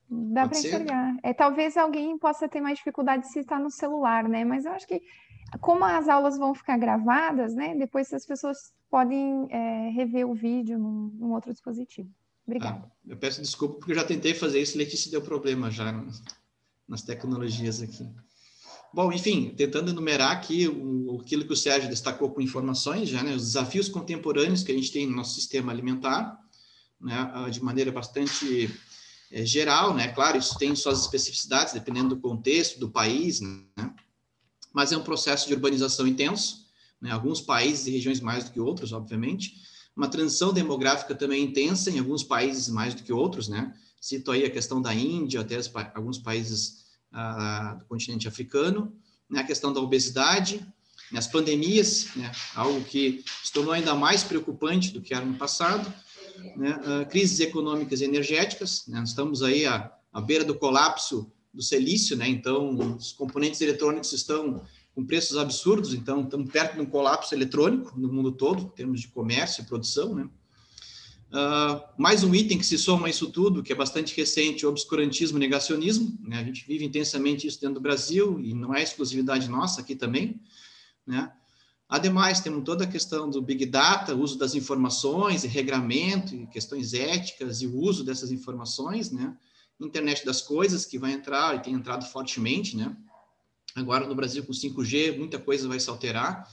Speaker 1: Dá para enxergar. Talvez alguém possa ter mais dificuldade se está no celular, né? Mas eu acho que, como as aulas vão ficar gravadas, né? Depois as pessoas podem rever o vídeo num outro dispositivo. Obrigada.
Speaker 4: Eu peço desculpa porque eu já tentei fazer isso, Letícia, deu problema já nas tecnologias aqui. Bom, enfim, tentando enumerar aqui aquilo que o Sérgio destacou com informações, já, né? Os desafios contemporâneos que a gente tem no nosso sistema alimentar, né? De maneira bastante geral, né? Claro, isso tem suas especificidades, dependendo do contexto, do país, né? Mas é um processo de urbanização intenso, né? Alguns países e regiões mais do que outros, obviamente. Uma transição demográfica também intensa em alguns países mais do que outros, né? Cito aí a questão da Índia, até alguns países do continente africano, né? A questão da obesidade, né? As pandemias, né? Algo que se tornou ainda mais preocupante do que era no passado, né? Crises econômicas e energéticas, né? Estamos aí à beira do colapso do silício, né? Então, os componentes eletrônicos estão com preços absurdos, então estamos perto de um colapso eletrônico no mundo todo, em termos de comércio e produção, né? Mais um item que se soma a isso tudo, que é bastante recente, o obscurantismo e negacionismo, né? A gente vive intensamente isso dentro do Brasil, e não é exclusividade nossa aqui também, né? Ademais, temos toda a questão do Big Data, uso das informações e regramento, e questões éticas e o uso dessas informações, né? Internet das coisas, que vai entrar e tem entrado fortemente, né? Agora no Brasil com 5G, muita coisa vai se alterar,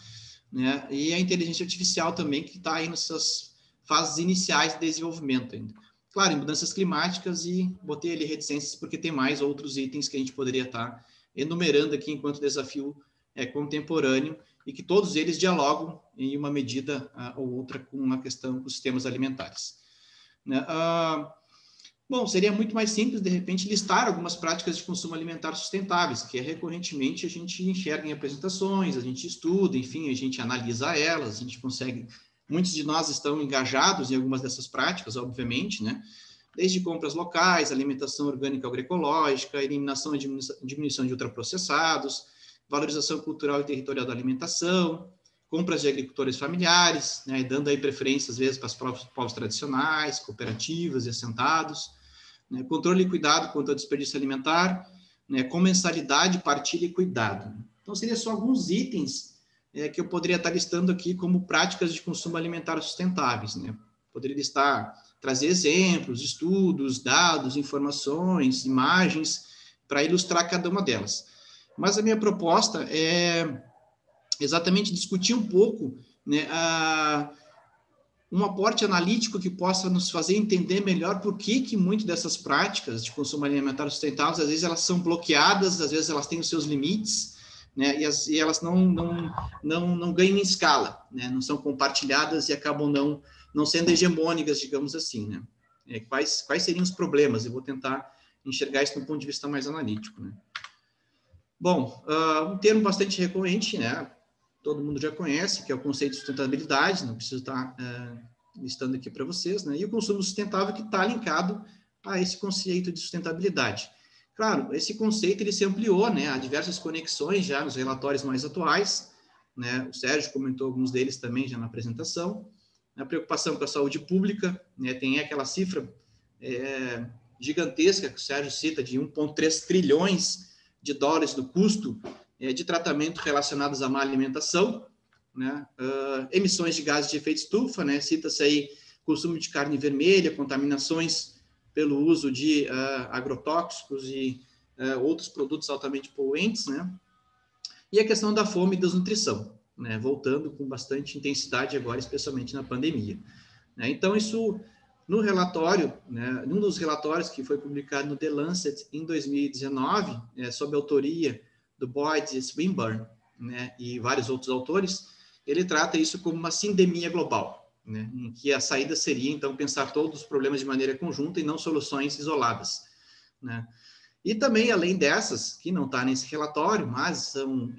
Speaker 4: né? E a inteligência artificial também, que está aí nessas fases iniciais de desenvolvimento ainda. Claro, em mudanças climáticas, e botei ali reticências porque tem mais outros itens que a gente poderia estar enumerando aqui enquanto desafio contemporâneo, e que todos eles dialogam em uma medida ou outra com a questão dos sistemas alimentares. Né? Bom, seria muito mais simples, de repente, listar algumas práticas de consumo alimentar sustentáveis, que recorrentemente a gente enxerga em apresentações, a gente estuda, enfim, a gente analisa elas, a gente consegue... Muitos de nós estão engajados em algumas dessas práticas, obviamente, né? Desde compras locais, alimentação orgânica agroecológica, eliminação e diminuição de ultraprocessados, valorização cultural e territorial da alimentação, compras de agricultores familiares, né? Dando aí preferência, às vezes, para os povos tradicionais, cooperativas e assentados, né? Controle e cuidado quanto ao desperdício alimentar, né? Comensalidade, partilha e cuidado. Então, seriam só alguns itens que eu poderia estar listando aqui como práticas de consumo alimentar sustentáveis, né? Poderia listar, trazer exemplos, estudos, dados, informações, imagens, para ilustrar cada uma delas. Mas a minha proposta é exatamente discutir um pouco, né, um aporte analítico que possa nos fazer entender melhor por que muito dessas práticas de consumo alimentar sustentáveis, às vezes elas são bloqueadas, às vezes elas têm os seus limites, né, e elas não ganham em escala, né, não são compartilhadas e acabam não sendo hegemônicas, digamos assim, né. Quais seriam os problemas? Eu vou tentar enxergar isso do ponto de vista mais analítico, né. Bom, um termo bastante recorrente, né, todo mundo já conhece, que é o conceito de sustentabilidade, não preciso estar listando aqui para vocês, né, e o consumo sustentável, que está linkado a esse conceito de sustentabilidade. Claro, esse conceito ele se ampliou, né, há diversas conexões já nos relatórios mais atuais, né, o Sérgio comentou alguns deles também já na apresentação. A preocupação com a saúde pública, né, tem aquela cifra gigantesca que o Sérgio cita de 1,3 trilhões de dólares do custo de tratamento relacionados à má alimentação, né, emissões de gases de efeito estufa, né, cita-se aí consumo de carne vermelha, contaminações pelo uso de agrotóxicos e outros produtos altamente poluentes, né? E a questão da fome e desnutrição, né? Voltando com bastante intensidade agora, especialmente na pandemia, né? Então, isso, no relatório, né, num dos relatórios que foi publicado no The Lancet em 2019, sob a autoria do Boyd Swinburne, né, e vários outros autores, ele trata isso como uma sindemia global, né, em que a saída seria, então, pensar todos os problemas de maneira conjunta e não soluções isoladas, né. E também, além dessas, que não está nesse relatório, mas são,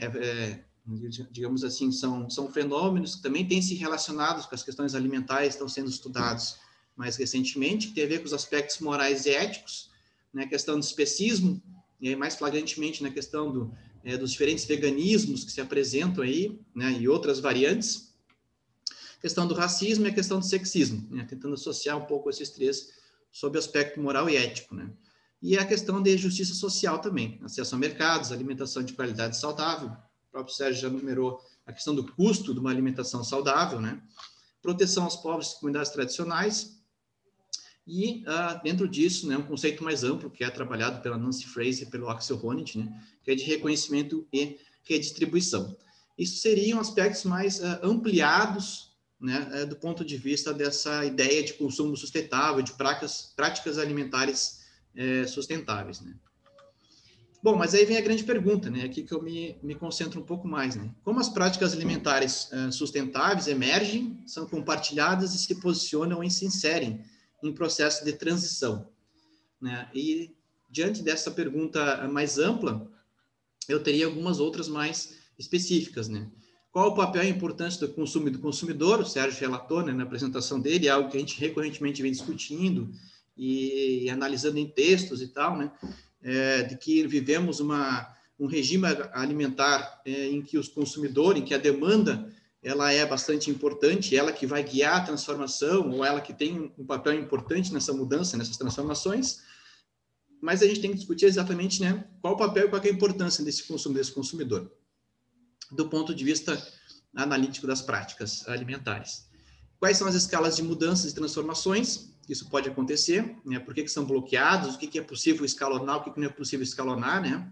Speaker 4: digamos assim, são fenômenos que também têm se relacionados com as questões alimentares, estão sendo estudados mais recentemente, que tem a ver com os aspectos morais e éticos, né, a questão do especismo, e aí mais flagrantemente na questão dos diferentes veganismos que se apresentam aí, né, e outras variantes, questão do racismo e a questão do sexismo, né, tentando associar um pouco esses três sob o aspecto moral e ético, né. E a questão de justiça social também, acesso a mercados, alimentação de qualidade saudável, o próprio Sérgio já numerou a questão do custo de uma alimentação saudável, né, proteção aos povos e comunidades tradicionais, e dentro disso, né, um conceito mais amplo, que é trabalhado pela Nancy Fraser e pelo Axel Honneth, né, que é de reconhecimento e redistribuição. Isso seriam aspectos mais ampliados, né, do ponto de vista dessa ideia de consumo sustentável, de práticas alimentares sustentáveis, né. Bom, mas aí vem a grande pergunta, né, aqui que eu me concentro um pouco mais, né. Como as práticas alimentares sustentáveis emergem, são compartilhadas e se posicionam e se inserem em processo de transição, né? E diante dessa pergunta mais ampla, eu teria algumas outras mais específicas, né? Qual o papel e a importância do consumo e do consumidor? O Sérgio relatou, né, na apresentação dele, é algo que a gente recorrentemente vem discutindo e analisando em textos e tal, né? De que vivemos um regime alimentar em que os consumidores, em que a demanda ela é bastante importante, ela que vai guiar a transformação, ou ela que tem um papel importante nessa mudança, nessas transformações, mas a gente tem que discutir exatamente, né, qual o papel e qual é a importância desse consumidor, do ponto de vista analítico das práticas alimentares. Quais são as escalas de mudanças e transformações? Isso pode acontecer, né? Por que são bloqueados? O que é possível escalonar? O que não é possível escalonar, né?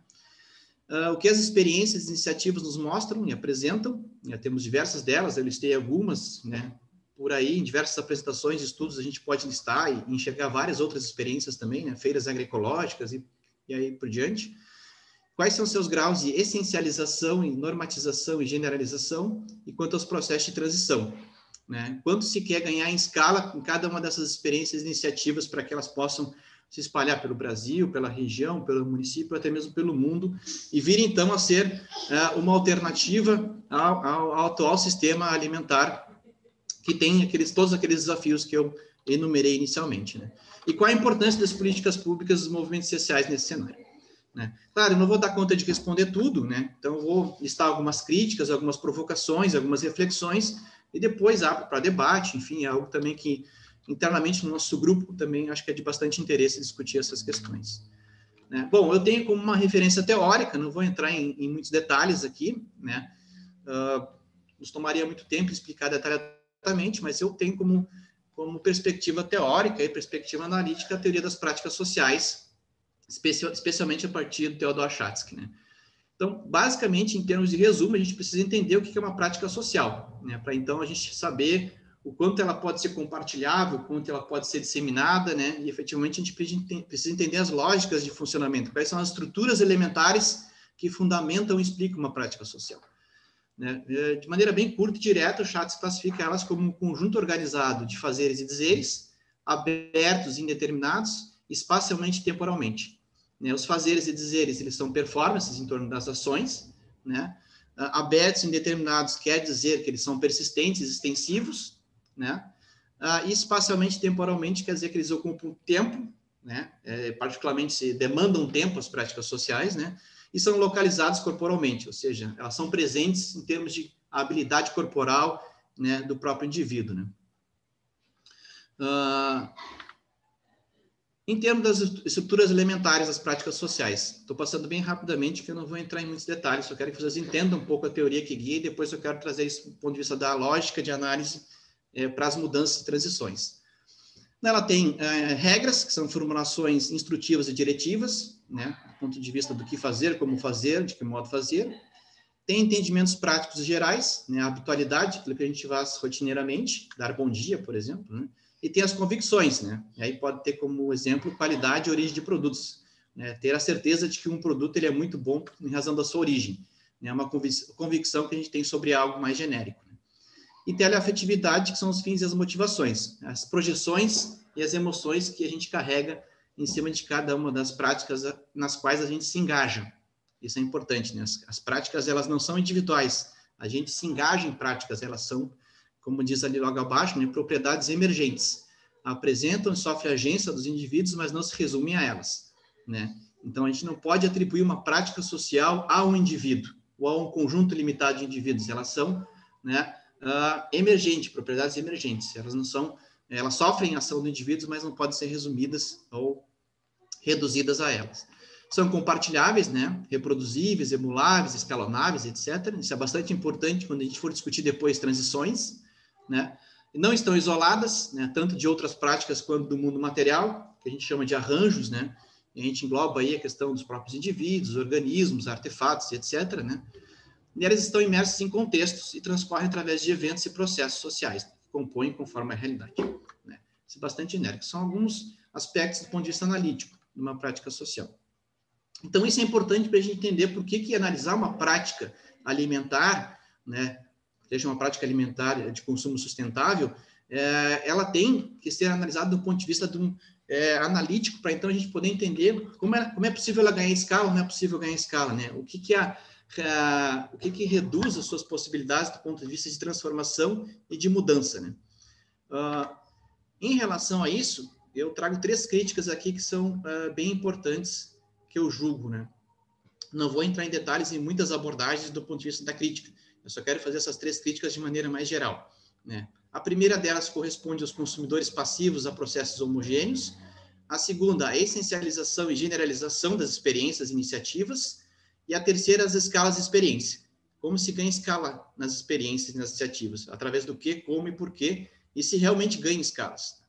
Speaker 4: O que as experiências e iniciativas nos mostram e apresentam, né? Temos diversas delas, eu listei algumas, né? Por aí, em diversas apresentações, estudos, a gente pode listar e enxergar várias outras experiências também, né? Feiras agroecológicas e aí por diante. Quais são seus graus de essencialização, e normatização e generalização, e quanto aos processos de transição, né? Quanto se quer ganhar em escala em cada uma dessas experiências e iniciativas para que elas possam se espalhar pelo Brasil, pela região, pelo município, até mesmo pelo mundo, e vir então a ser uma alternativa ao atual sistema alimentar que tem todos aqueles desafios que eu enumerei inicialmente, né? E qual a importância das políticas públicas dos movimentos sociais nesse cenário, né? Claro, eu não vou dar conta de responder tudo, né? Então eu vou listar algumas críticas, algumas provocações, algumas reflexões, e depois abro para debate, enfim, é algo também que internamente no nosso grupo também acho que é de bastante interesse discutir essas questões, né? Bom, eu tenho como uma referência teórica, não vou entrar em muitos detalhes aqui, né? Nos tomaria muito tempo explicar detalhadamente, mas eu tenho como perspectiva teórica e perspectiva analítica a teoria das práticas sociais, especialmente a partir do Theodor Schatzky, né? Então, basicamente, em termos de resumo, a gente precisa entender o que é uma prática social, né? Para então a gente saber o quanto ela pode ser compartilhável, o quanto ela pode ser disseminada, né? E efetivamente a gente precisa entender as lógicas de funcionamento, quais são as estruturas elementares que fundamentam e explicam uma prática social, né? De maneira bem curta e direta, o Schatz classifica elas como um conjunto organizado de fazeres e dizeres, abertos e indeterminados, espacialmente e temporalmente, né? Os fazeres e dizeres, eles são performances em torno das ações, né? Abertos e indeterminados quer dizer que eles são persistentes, extensivos, né? E espacialmente e temporalmente quer dizer que eles ocupam tempo, né? Particularmente se demandam tempo as práticas sociais, né? E são localizados corporalmente, ou seja, elas são presentes em termos de habilidade corporal, né, do próprio indivíduo, né? Em termos das estruturas elementares das práticas sociais, estou passando bem rapidamente, que eu não vou entrar em muitos detalhes, só quero que vocês entendam um pouco a teoria que guia, e depois eu quero trazer isso do ponto de vista da lógica de análise para as mudanças e transições. Ela tem regras, que são formulações instrutivas e diretivas, né, do ponto de vista do que fazer, como fazer, de que modo fazer. Tem entendimentos práticos gerais, né, a habitualidade, aquilo que a gente faz rotineiramente, dar bom dia, por exemplo, né? E tem as convicções, né? E aí pode ter como exemplo qualidade e origem de produtos, né? Ter a certeza de que um produto ele é muito bom em razão da sua origem, né? Uma convicção que a gente tem sobre algo mais genérico, né? E teleafetividade, que são os fins e as motivações, as projeções e as emoções que a gente carrega em cima de cada uma das práticas nas quais a gente se engaja. Isso é importante, né? As práticas, elas não são individuais, a gente se engaja em práticas, elas são, como diz ali logo abaixo, né, propriedades emergentes. Apresentam e sofrem agência dos indivíduos, mas não se resumem a elas, né? Então, a gente não pode atribuir uma prática social a um indivíduo ou a um conjunto limitado de indivíduos. Elas são, né, emergentes, propriedades emergentes. Elas não são, elas sofrem a ação do indivíduo, mas não podem ser resumidas ou reduzidas a elas. São compartilháveis, né? Reproduzíveis, emuláveis, escalonáveis, etc. Isso é bastante importante quando a gente for discutir depois transições, né? E não estão isoladas, né? Tanto de outras práticas quanto do mundo material, que a gente chama de arranjos, né? E a gente engloba aí a questão dos próprios indivíduos, organismos, artefatos, etc., né? E elas estão imersas em contextos e transcorrem através de eventos e processos sociais, que compõem conforme a realidade, né? Isso é bastante genérico. São alguns aspectos do ponto de vista analítico de uma prática social. Então, isso é importante para a gente entender por que analisar uma prática alimentar, né, seja uma prática alimentar de consumo sustentável, ela tem que ser analisada do ponto de vista analítico, para então a gente poder entender como é possível ela ganhar escala ou não é possível ganhar escala, né? O que reduz as suas possibilidades do ponto de vista de transformação e de mudança, né? Em relação a isso, eu trago 3 críticas aqui que são bem importantes, que eu julgo, né? Não vou entrar em detalhes em muitas abordagens do ponto de vista da crítica. Eu só quero fazer essas 3 críticas de maneira mais geral, né? A primeira delas corresponde aos consumidores passivos a processos homogêneos. A segunda, a essencialização e generalização das experiências e iniciativas. E a terceira, as escalas de experiência. Como se ganha escala nas experiências e nas iniciativas? Através do que, como e porquê, e se realmente ganha escalas.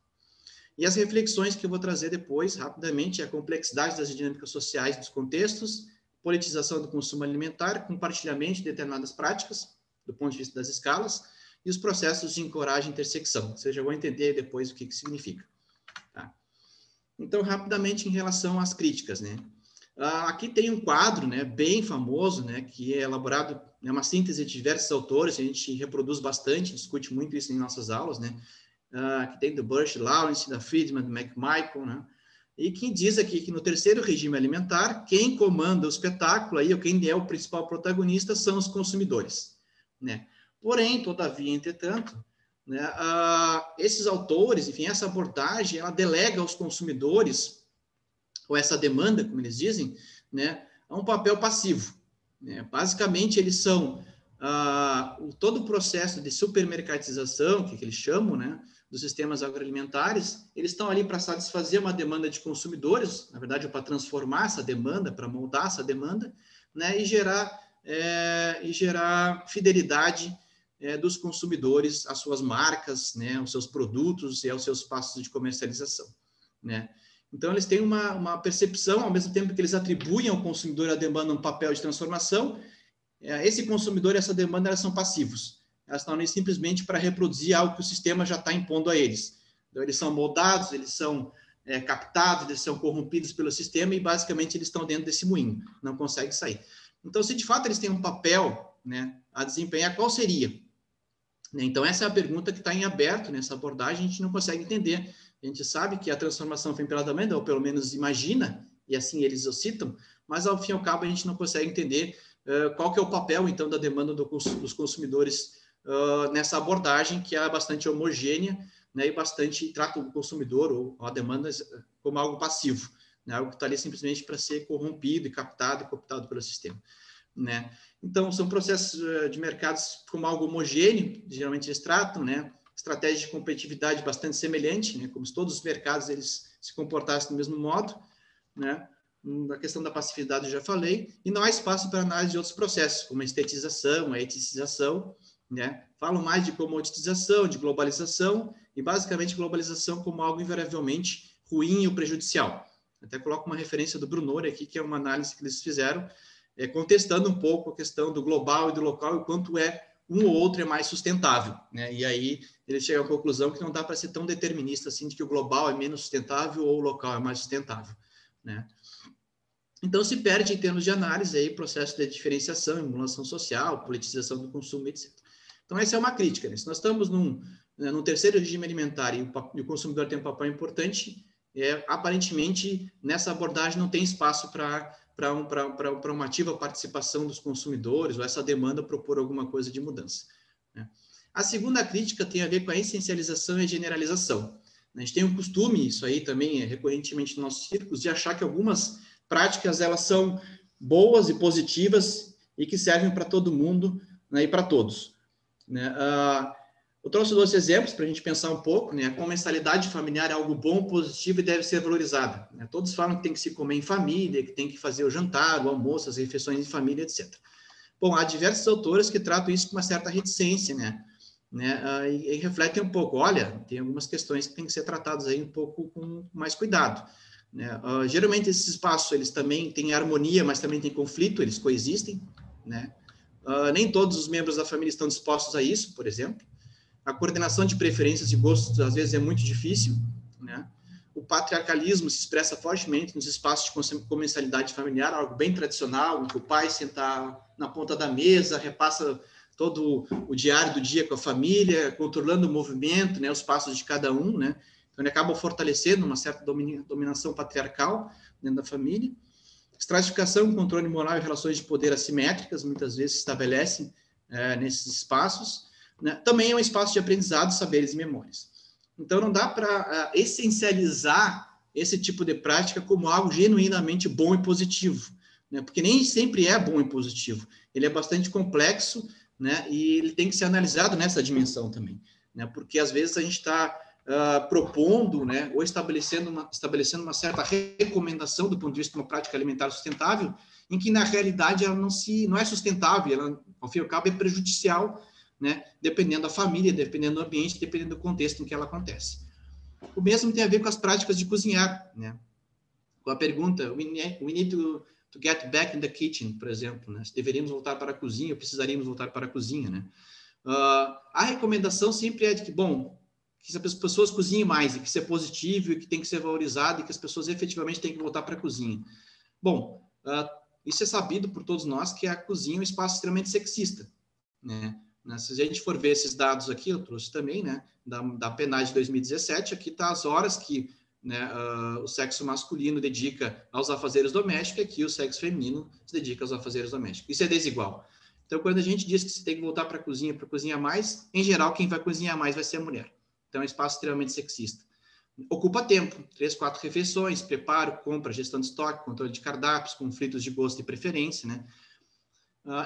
Speaker 4: E as reflexões que eu vou trazer depois, rapidamente, é a complexidade das dinâmicas sociais dos contextos, politização do consumo alimentar, compartilhamento de determinadas práticas, do ponto de vista das escalas, e os processos de ancoragem e intersecção. Vocês já vão entender depois o que significa. Tá? Então, rapidamente, em relação às críticas, né? Aqui tem um quadro, né, bem famoso, né, que é elaborado, é uma síntese de diversos autores, a gente reproduz bastante, discute muito isso em nossas aulas, né? Que tem do Burch, Lawrence, da Friedman, do McMichael, né? E que diz aqui que no terceiro regime alimentar, quem comanda o espetáculo, aí, ou quem é o principal protagonista, são os consumidores, né? Porém, todavia, entretanto, né, esses autores, enfim, essa abordagem, ela delega aos consumidores, ou essa demanda, como eles dizem, né, a um papel passivo, né? Basicamente, eles são todo o processo de supermercatização, que eles chamam, né, dos sistemas agroalimentares, eles estão ali para satisfazer uma demanda de consumidores, na verdade, para transformar essa demanda, para moldar essa demanda, né, e gerar fidelidade dos consumidores às suas marcas, né, aos seus produtos e aos seus passos de comercialização, né? Então, eles têm uma percepção, ao mesmo tempo que eles atribuem ao consumidor a demanda um papel de transformação, esse consumidor e essa demanda, elas são passivos. Elas estão ali simplesmente para reproduzir algo que o sistema já está impondo a eles. Então, eles são moldados, eles são captados, eles são corrompidos pelo sistema e, basicamente, eles estão dentro desse moinho, não conseguem sair. Então, se de fato eles têm um papel, né, a desempenhar, qual seria? Então, essa é a pergunta que está em aberto nessa abordagem, a gente não consegue entender. A gente sabe que a transformação vem pela demanda, ou pelo menos imagina, e assim eles o citam, mas, ao fim e ao cabo, a gente não consegue entender qual que é o papel, então, da demanda dos consumidores nessa abordagem, que é bastante homogênea, né, e bastante trata o consumidor ou a demanda como algo passivo, né, algo que está ali simplesmente para ser corrompido e captado e cooptado pelo sistema, né? Então, são processos de mercados como algo homogêneo, geralmente eles tratam, né, estratégia de competitividade bastante semelhante, né, como se todos os mercados eles se comportassem do mesmo modo, né? A questão da passividade eu já falei, e não há espaço para análise de outros processos, como a estetização, a eticização, né? Falo mais de comoditização, de globalização, e basicamente globalização como algo invariavelmente ruim ou prejudicial. Até coloco uma referência do Brunori aqui, que é uma análise que eles fizeram, contestando um pouco a questão do global e do local, e quanto um ou outro é mais sustentável, né? E aí ele chega à conclusão que não dá para ser tão determinista assim, de que o global é menos sustentável ou o local é mais sustentável, né? Então, se perde em termos de análise aí processo de diferenciação, emulação social, politização do consumo, etc. Então, essa é uma crítica, né? Se nós estamos num terceiro regime alimentar e o consumidor tem um papel importante, aparentemente, nessa abordagem não tem espaço para uma ativa participação dos consumidores ou essa demanda propor alguma coisa de mudança, né? A segunda crítica tem a ver com a essencialização e a generalização. A gente tem um costume, isso aí também recorrentemente nos nossos círculos, de achar que algumas práticas elas são boas e positivas e que servem para todo mundo, né, e para todos, né? Eu trouxe 2 exemplos para a gente pensar um pouco, né? A mensalidade familiar é algo bom, positivo e deve ser valorizada, né? Todos falam que tem que se comer em família, que tem que fazer o jantar, o almoço, as refeições em família, etc. Bom, há diversos autores que tratam isso com uma certa reticência, né? E refletem um pouco, olha, tem algumas questões que têm que ser tratadas aí um pouco com mais cuidado, né? Geralmente esses espaços, eles também têm harmonia, mas também têm conflito, eles coexistem, né? Nem todos os membros da família estão dispostos a isso, por exemplo. A coordenação de preferências e gostos, às vezes, é muito difícil, né? O patriarcalismo se expressa fortemente nos espaços de comensalidade familiar, algo bem tradicional, em que o pai senta na ponta da mesa, repassa todo o diário do dia com a família, controlando o movimento, né, os passos de cada um, né? Então, ele acaba fortalecendo uma certa dominação patriarcal dentro da família. Estratificação, controle moral e relações de poder assimétricas, muitas vezes se estabelecem nesses espaços, né? Também é um espaço de aprendizado, saberes e memórias. Então, não dá para essencializar esse tipo de prática como algo genuinamente bom e positivo, né? Porque nem sempre é bom e positivo. Ele é bastante complexo, né? E ele tem que ser analisado nessa dimensão também, né? Porque às vezes a gente está propondo, né, ou estabelecendo uma certa recomendação do ponto de vista de uma prática alimentar sustentável, em que na realidade ela não é sustentável, ela ao fim e ao cabo é prejudicial, né? Dependendo da família, dependendo do ambiente, dependendo do contexto em que ela acontece. O mesmo tem a ver com as práticas de cozinhar, né? Com a pergunta, we need to get back in the kitchen, por exemplo, né? Se deveríamos voltar para a cozinha, ou precisaríamos voltar para a cozinha, né? A recomendação sempre é de que, bom, que as pessoas cozinhem mais, e que isso é positivo, e que tem que ser valorizado, e que as pessoas efetivamente têm que voltar para a cozinha. Bom, isso é sabido por todos nós, que a cozinha é um espaço extremamente sexista, né? Se a gente for ver esses dados aqui, eu trouxe também, né, da PNAD de 2017, aqui está as horas que, né, o sexo masculino dedica aos afazeres domésticos, e aqui o sexo feminino se dedica aos afazeres domésticos. Isso é desigual. Então, quando a gente diz que você tem que voltar para cozinhar mais, em geral, quem vai cozinhar mais vai ser a mulher. Então, é um espaço extremamente sexista. Ocupa tempo, 3, 4 refeições, preparo, compra, gestão de estoque, controle de cardápios, conflitos de gosto e preferência, né?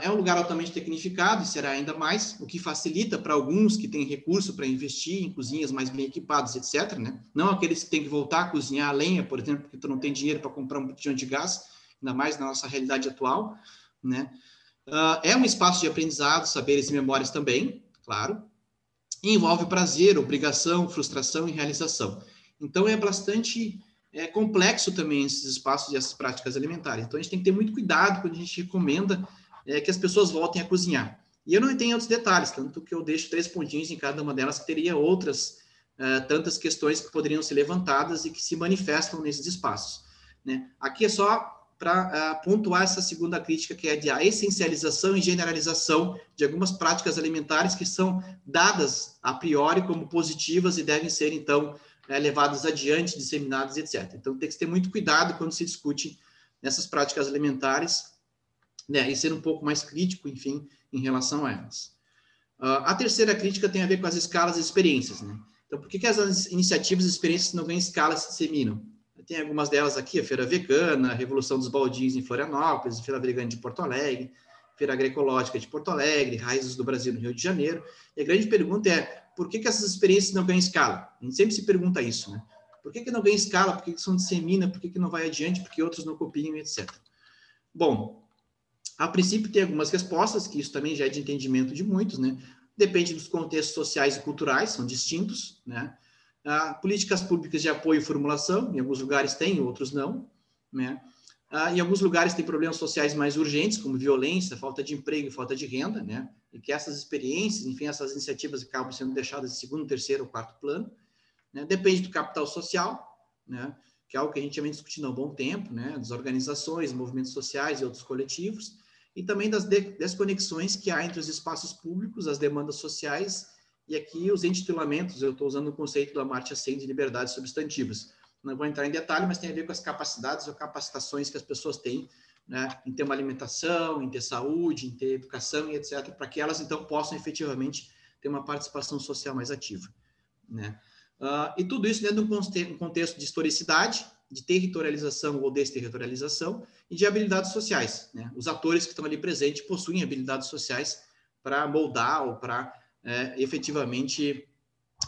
Speaker 4: É um lugar altamente tecnificado, e será ainda mais, o que facilita para alguns que têm recurso para investir em cozinhas mais bem equipadas, etc., né? Não aqueles que têm que voltar a cozinhar a lenha, por exemplo, porque tu não tem dinheiro para comprar um botijão de gás, ainda mais na nossa realidade atual, né? É um espaço de aprendizado, saberes e memórias também, claro, e envolve prazer, obrigação, frustração e realização. Então, é bastante complexo também esses espaços e essas práticas alimentares. Então, a gente tem que ter muito cuidado quando a gente recomenda que as pessoas voltem a cozinhar. E eu não tenho outros detalhes, tanto que eu deixo 3 pontinhos em cada uma delas, que teria outras tantas questões que poderiam ser levantadas e que se manifestam nesses espaços, né? Aqui é só para pontuar essa segunda crítica, que é a essencialização e generalização de algumas práticas alimentares que são dadas a priori como positivas e devem ser, então, levadas adiante, disseminadas, etc. Então, tem que ter muito cuidado quando se discute essas práticas alimentares, né, e ser um pouco mais crítico, enfim, em relação a elas. A terceira crítica tem a ver com as escalas e experiências, né? Então, por que as iniciativas e experiências não ganham escala e se disseminam? Tem algumas delas aqui, a Feira Vegana, a Revolução dos Baldinhos em Florianópolis, a Feira Vegana de Porto Alegre, Feira Agroecológica de Porto Alegre, Raízes do Brasil no Rio de Janeiro. E a grande pergunta é, por que essas experiências não ganham escala? A gente sempre se pergunta isso, né? Por que não ganha escala? Por que isso não dissemina? Por que não vai adiante? Por que outros não copiam, etc. Bom, a princípio tem algumas respostas, que isso também já é de entendimento de muitos, né? Depende dos contextos sociais e culturais, são distintos, né? Políticas públicas de apoio e formulação, em alguns lugares tem, em outros não, né? Em alguns lugares tem problemas sociais mais urgentes, como violência, falta de emprego e falta de renda, né? E que essas experiências, enfim, essas iniciativas acabam sendo deixadas em segundo, terceiro ou quarto plano, né? Depende do capital social, né? Que é algo que a gente vem discutindo há um bom tempo, né? Das organizações, movimentos sociais e outros coletivos, e também das desconexões que há entre os espaços públicos, as demandas sociais, e aqui os intitulamentos, eu estou usando o conceito do Amartya Sen de liberdades substantivas. Não vou entrar em detalhe, mas tem a ver com as capacidades ou capacitações que as pessoas têm, né, em ter uma alimentação, em ter saúde, em ter educação e etc., para que elas, então, possam efetivamente ter uma participação social mais ativa, né? E tudo isso dentro de um contexto de historicidade, de territorialização ou desterritorialização e de habilidades sociais, né? Os atores que estão ali presentes possuem habilidades sociais para moldar ou para efetivamente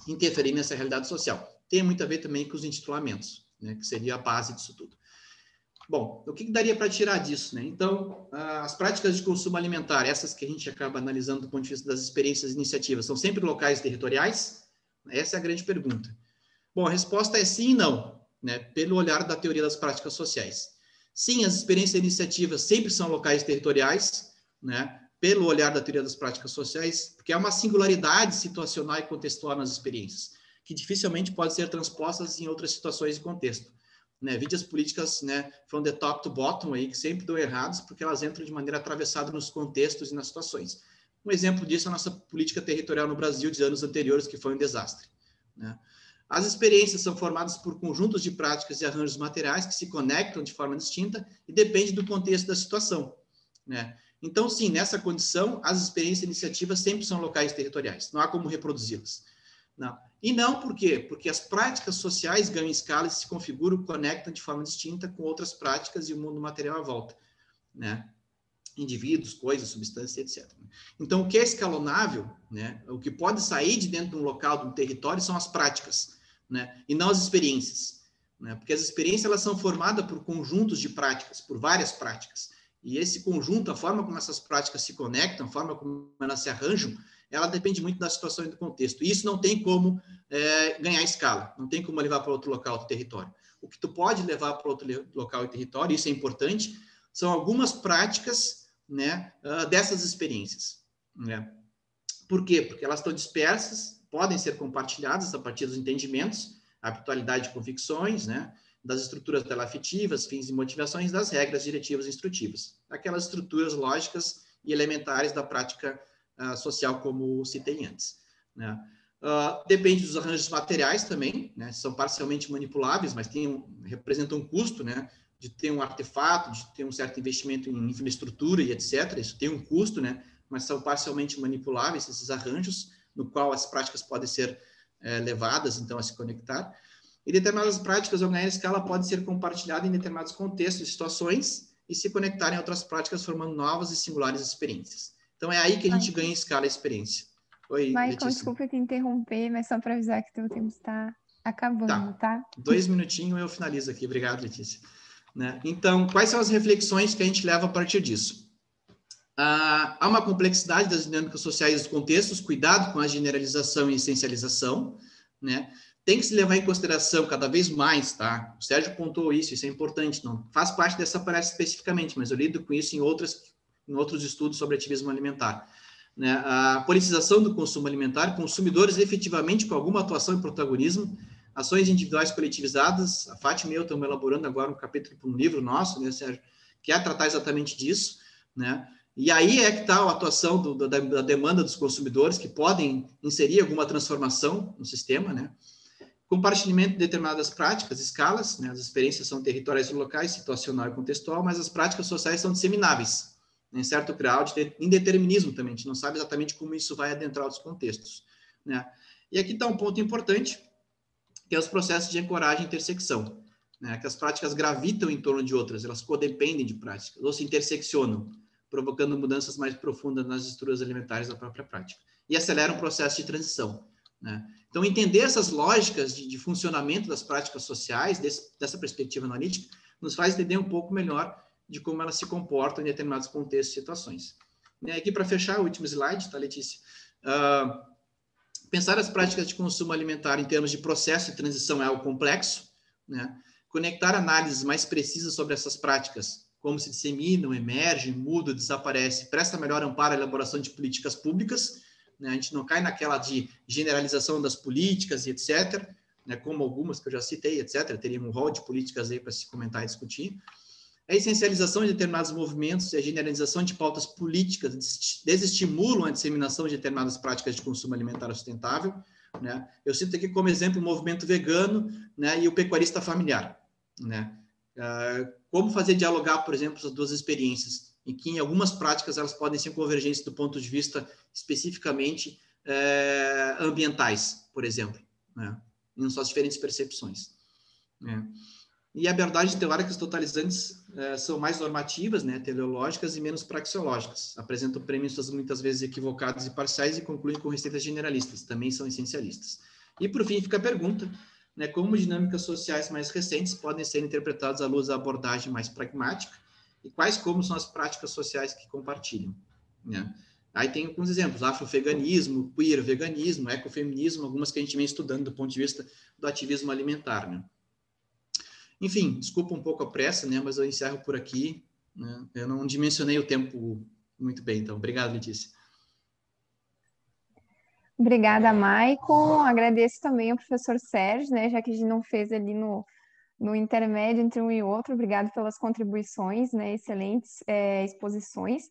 Speaker 4: interferir nessa realidade social. Tem muito a ver também com os intitulamentos, né, que seria a base disso tudo. Bom, o que daria para tirar disso, né? Então, as práticas de consumo alimentar, essas que a gente acaba analisando do ponto de vista das experiências e iniciativas, são sempre locais e territoriais? Essa é a grande pergunta. Bom, a resposta é sim e não, né, pelo olhar da teoria das práticas sociais. Sim, as experiências e iniciativas sempre são locais e territoriais, né, pelo olhar da teoria das práticas sociais, porque há uma singularidade situacional e contextual nas experiências, que dificilmente pode ser transpostas em outras situações e contexto, né? Vide as políticas, né, from the top to bottom, aí, que sempre dão errados, porque elas entram de maneira atravessada nos contextos e nas situações. Um exemplo disso é a nossa política territorial no Brasil de anos anteriores, que foi um desastre, né? As experiências são formadas por conjuntos de práticas e arranjos materiais que se conectam de forma distinta e depende do contexto da situação, né? Então, sim, nessa condição, as experiências e iniciativas sempre são locais e territoriais. Não há como reproduzi-las. Não. E não por quê? Porque as práticas sociais ganham escala e se configuram, conectam de forma distinta com outras práticas e o mundo material à volta, né? indivíduos, coisas, substâncias, etc. Então, o que é escalonável, né, o que pode sair de dentro de um local, de um território, são as práticas, né, e não as experiências, né, porque as experiências elas são formadas por conjuntos de práticas, por várias práticas, e esse conjunto, a forma como essas práticas se conectam, a forma como elas se arranjam, ela depende muito da situação e do contexto. E isso não tem como ganhar escala, não tem como levar para outro local, outro território. O que tu pode levar para outro local e território, isso é importante, são algumas práticas, né, dessas experiências, né? Por quê? Porque elas estão dispersas, podem ser compartilhadas a partir dos entendimentos, habitualidade de convicções, né, das estruturas teleafetivas, fins e motivações, das regras diretivas e instrutivas, aquelas estruturas lógicas e elementares da prática social, como citei antes, né? Depende dos arranjos materiais também, né, são parcialmente manipuláveis, mas representam um custo, né, de ter um artefato, de ter um certo investimento em infraestrutura e etc. Isso tem um custo, né, mas são parcialmente manipuláveis esses arranjos, no qual as práticas podem ser levadas, então, a se conectar. E determinadas práticas, ao ganhar escala, podem ser compartilhadas em determinados contextos e situações e se conectarem a outras práticas, formando novas e singulares experiências. Então, é aí que a gente ganha escala e experiência. Oi,
Speaker 1: Michael,
Speaker 4: Letícia.
Speaker 1: desculpa te interromper, mas só para avisar que o teu tempo está acabando, tá?
Speaker 4: 2 minutinhos eu finalizo aqui. Obrigado, Letícia. Né? Então, quais são as reflexões que a gente leva a partir disso? Há uma complexidade das dinâmicas sociais dos contextos, cuidado com a generalização e essencialização, né? Tem que se levar em consideração cada vez mais, tá? O Sérgio pontuou isso é importante, não faz parte dessa palestra especificamente, mas eu lido com isso em outros estudos sobre ativismo alimentar. Né? A politização do consumo alimentar, consumidores efetivamente com alguma atuação e protagonismo, ações individuais coletivizadas. A Fátima e eu estamos elaborando agora um capítulo para um livro nosso, né, Sérgio, que é tratar exatamente disso, né? E aí é que está a atuação da demanda dos consumidores, que podem inserir alguma transformação no sistema, né? Compartilhamento de determinadas práticas, escalas, né? As experiências são territoriais e locais, situacional e contextual, mas as práticas sociais são dissemináveis, em certo grau de indeterminismo também, a gente não sabe exatamente como isso vai adentrar os contextos, né? E aqui está um ponto importante, que é os processos de ancoragem e intersecção, né? Que as práticas gravitam em torno de outras, elas codependem de práticas, ou se interseccionam, provocando mudanças mais profundas nas estruturas alimentares da própria prática, e acelera um processo de transição, né? Então, entender essas lógicas de funcionamento das práticas sociais, dessa perspectiva analítica, nos faz entender um pouco melhor de como elas se comportam em determinados contextos e situações. E aqui, para fechar, o último slide, tá, Letícia? Pensar as práticas de consumo alimentar em termos de processo de transição é algo complexo, né? Conectar análises mais precisas sobre essas práticas, como se disseminam, emergem, mudam, desaparecem, presta melhor amparo à elaboração de políticas públicas, né? A gente não cai naquela de generalização das políticas e etc., né? Como algumas que eu já citei, etc., teria um rol de políticas aí para se comentar e discutir. A essencialização de determinados movimentos e a generalização de pautas políticas desestimulam a disseminação de determinadas práticas de consumo alimentar sustentável, né? Eu cito aqui como exemplo o movimento vegano, né, e o pecuarista familiar, né? Como fazer dialogar, por exemplo, essas duas experiências, em que em algumas práticas elas podem ser convergentes do ponto de vista especificamente ambientais, por exemplo, né? Em suas diferentes percepções, né? E abordagens teóricas totalizantes são mais normativas, né, teleológicas e menos praxeológicas. Apresentam premissas muitas vezes equivocadas e parciais e concluem com receitas generalistas, também são essencialistas. E, por fim, fica a pergunta, né, como dinâmicas sociais mais recentes podem ser interpretadas à luz da abordagem mais pragmática e quais como são as práticas sociais que compartilham, né? Aí tem alguns exemplos, afroveganismo, queer veganismo, ecofeminismo, algumas que a gente vem estudando do ponto de vista do ativismo alimentar, né? Enfim, desculpa um pouco a pressa, né, mas eu encerro por aqui, né? Eu não dimensionei o tempo muito bem, então, obrigado, Letícia.
Speaker 1: Obrigada, Maicon. Agradeço também ao professor Sérgio, né, já que a gente não fez ali no intermédio entre um e outro. Obrigado pelas contribuições, né, excelentes exposições.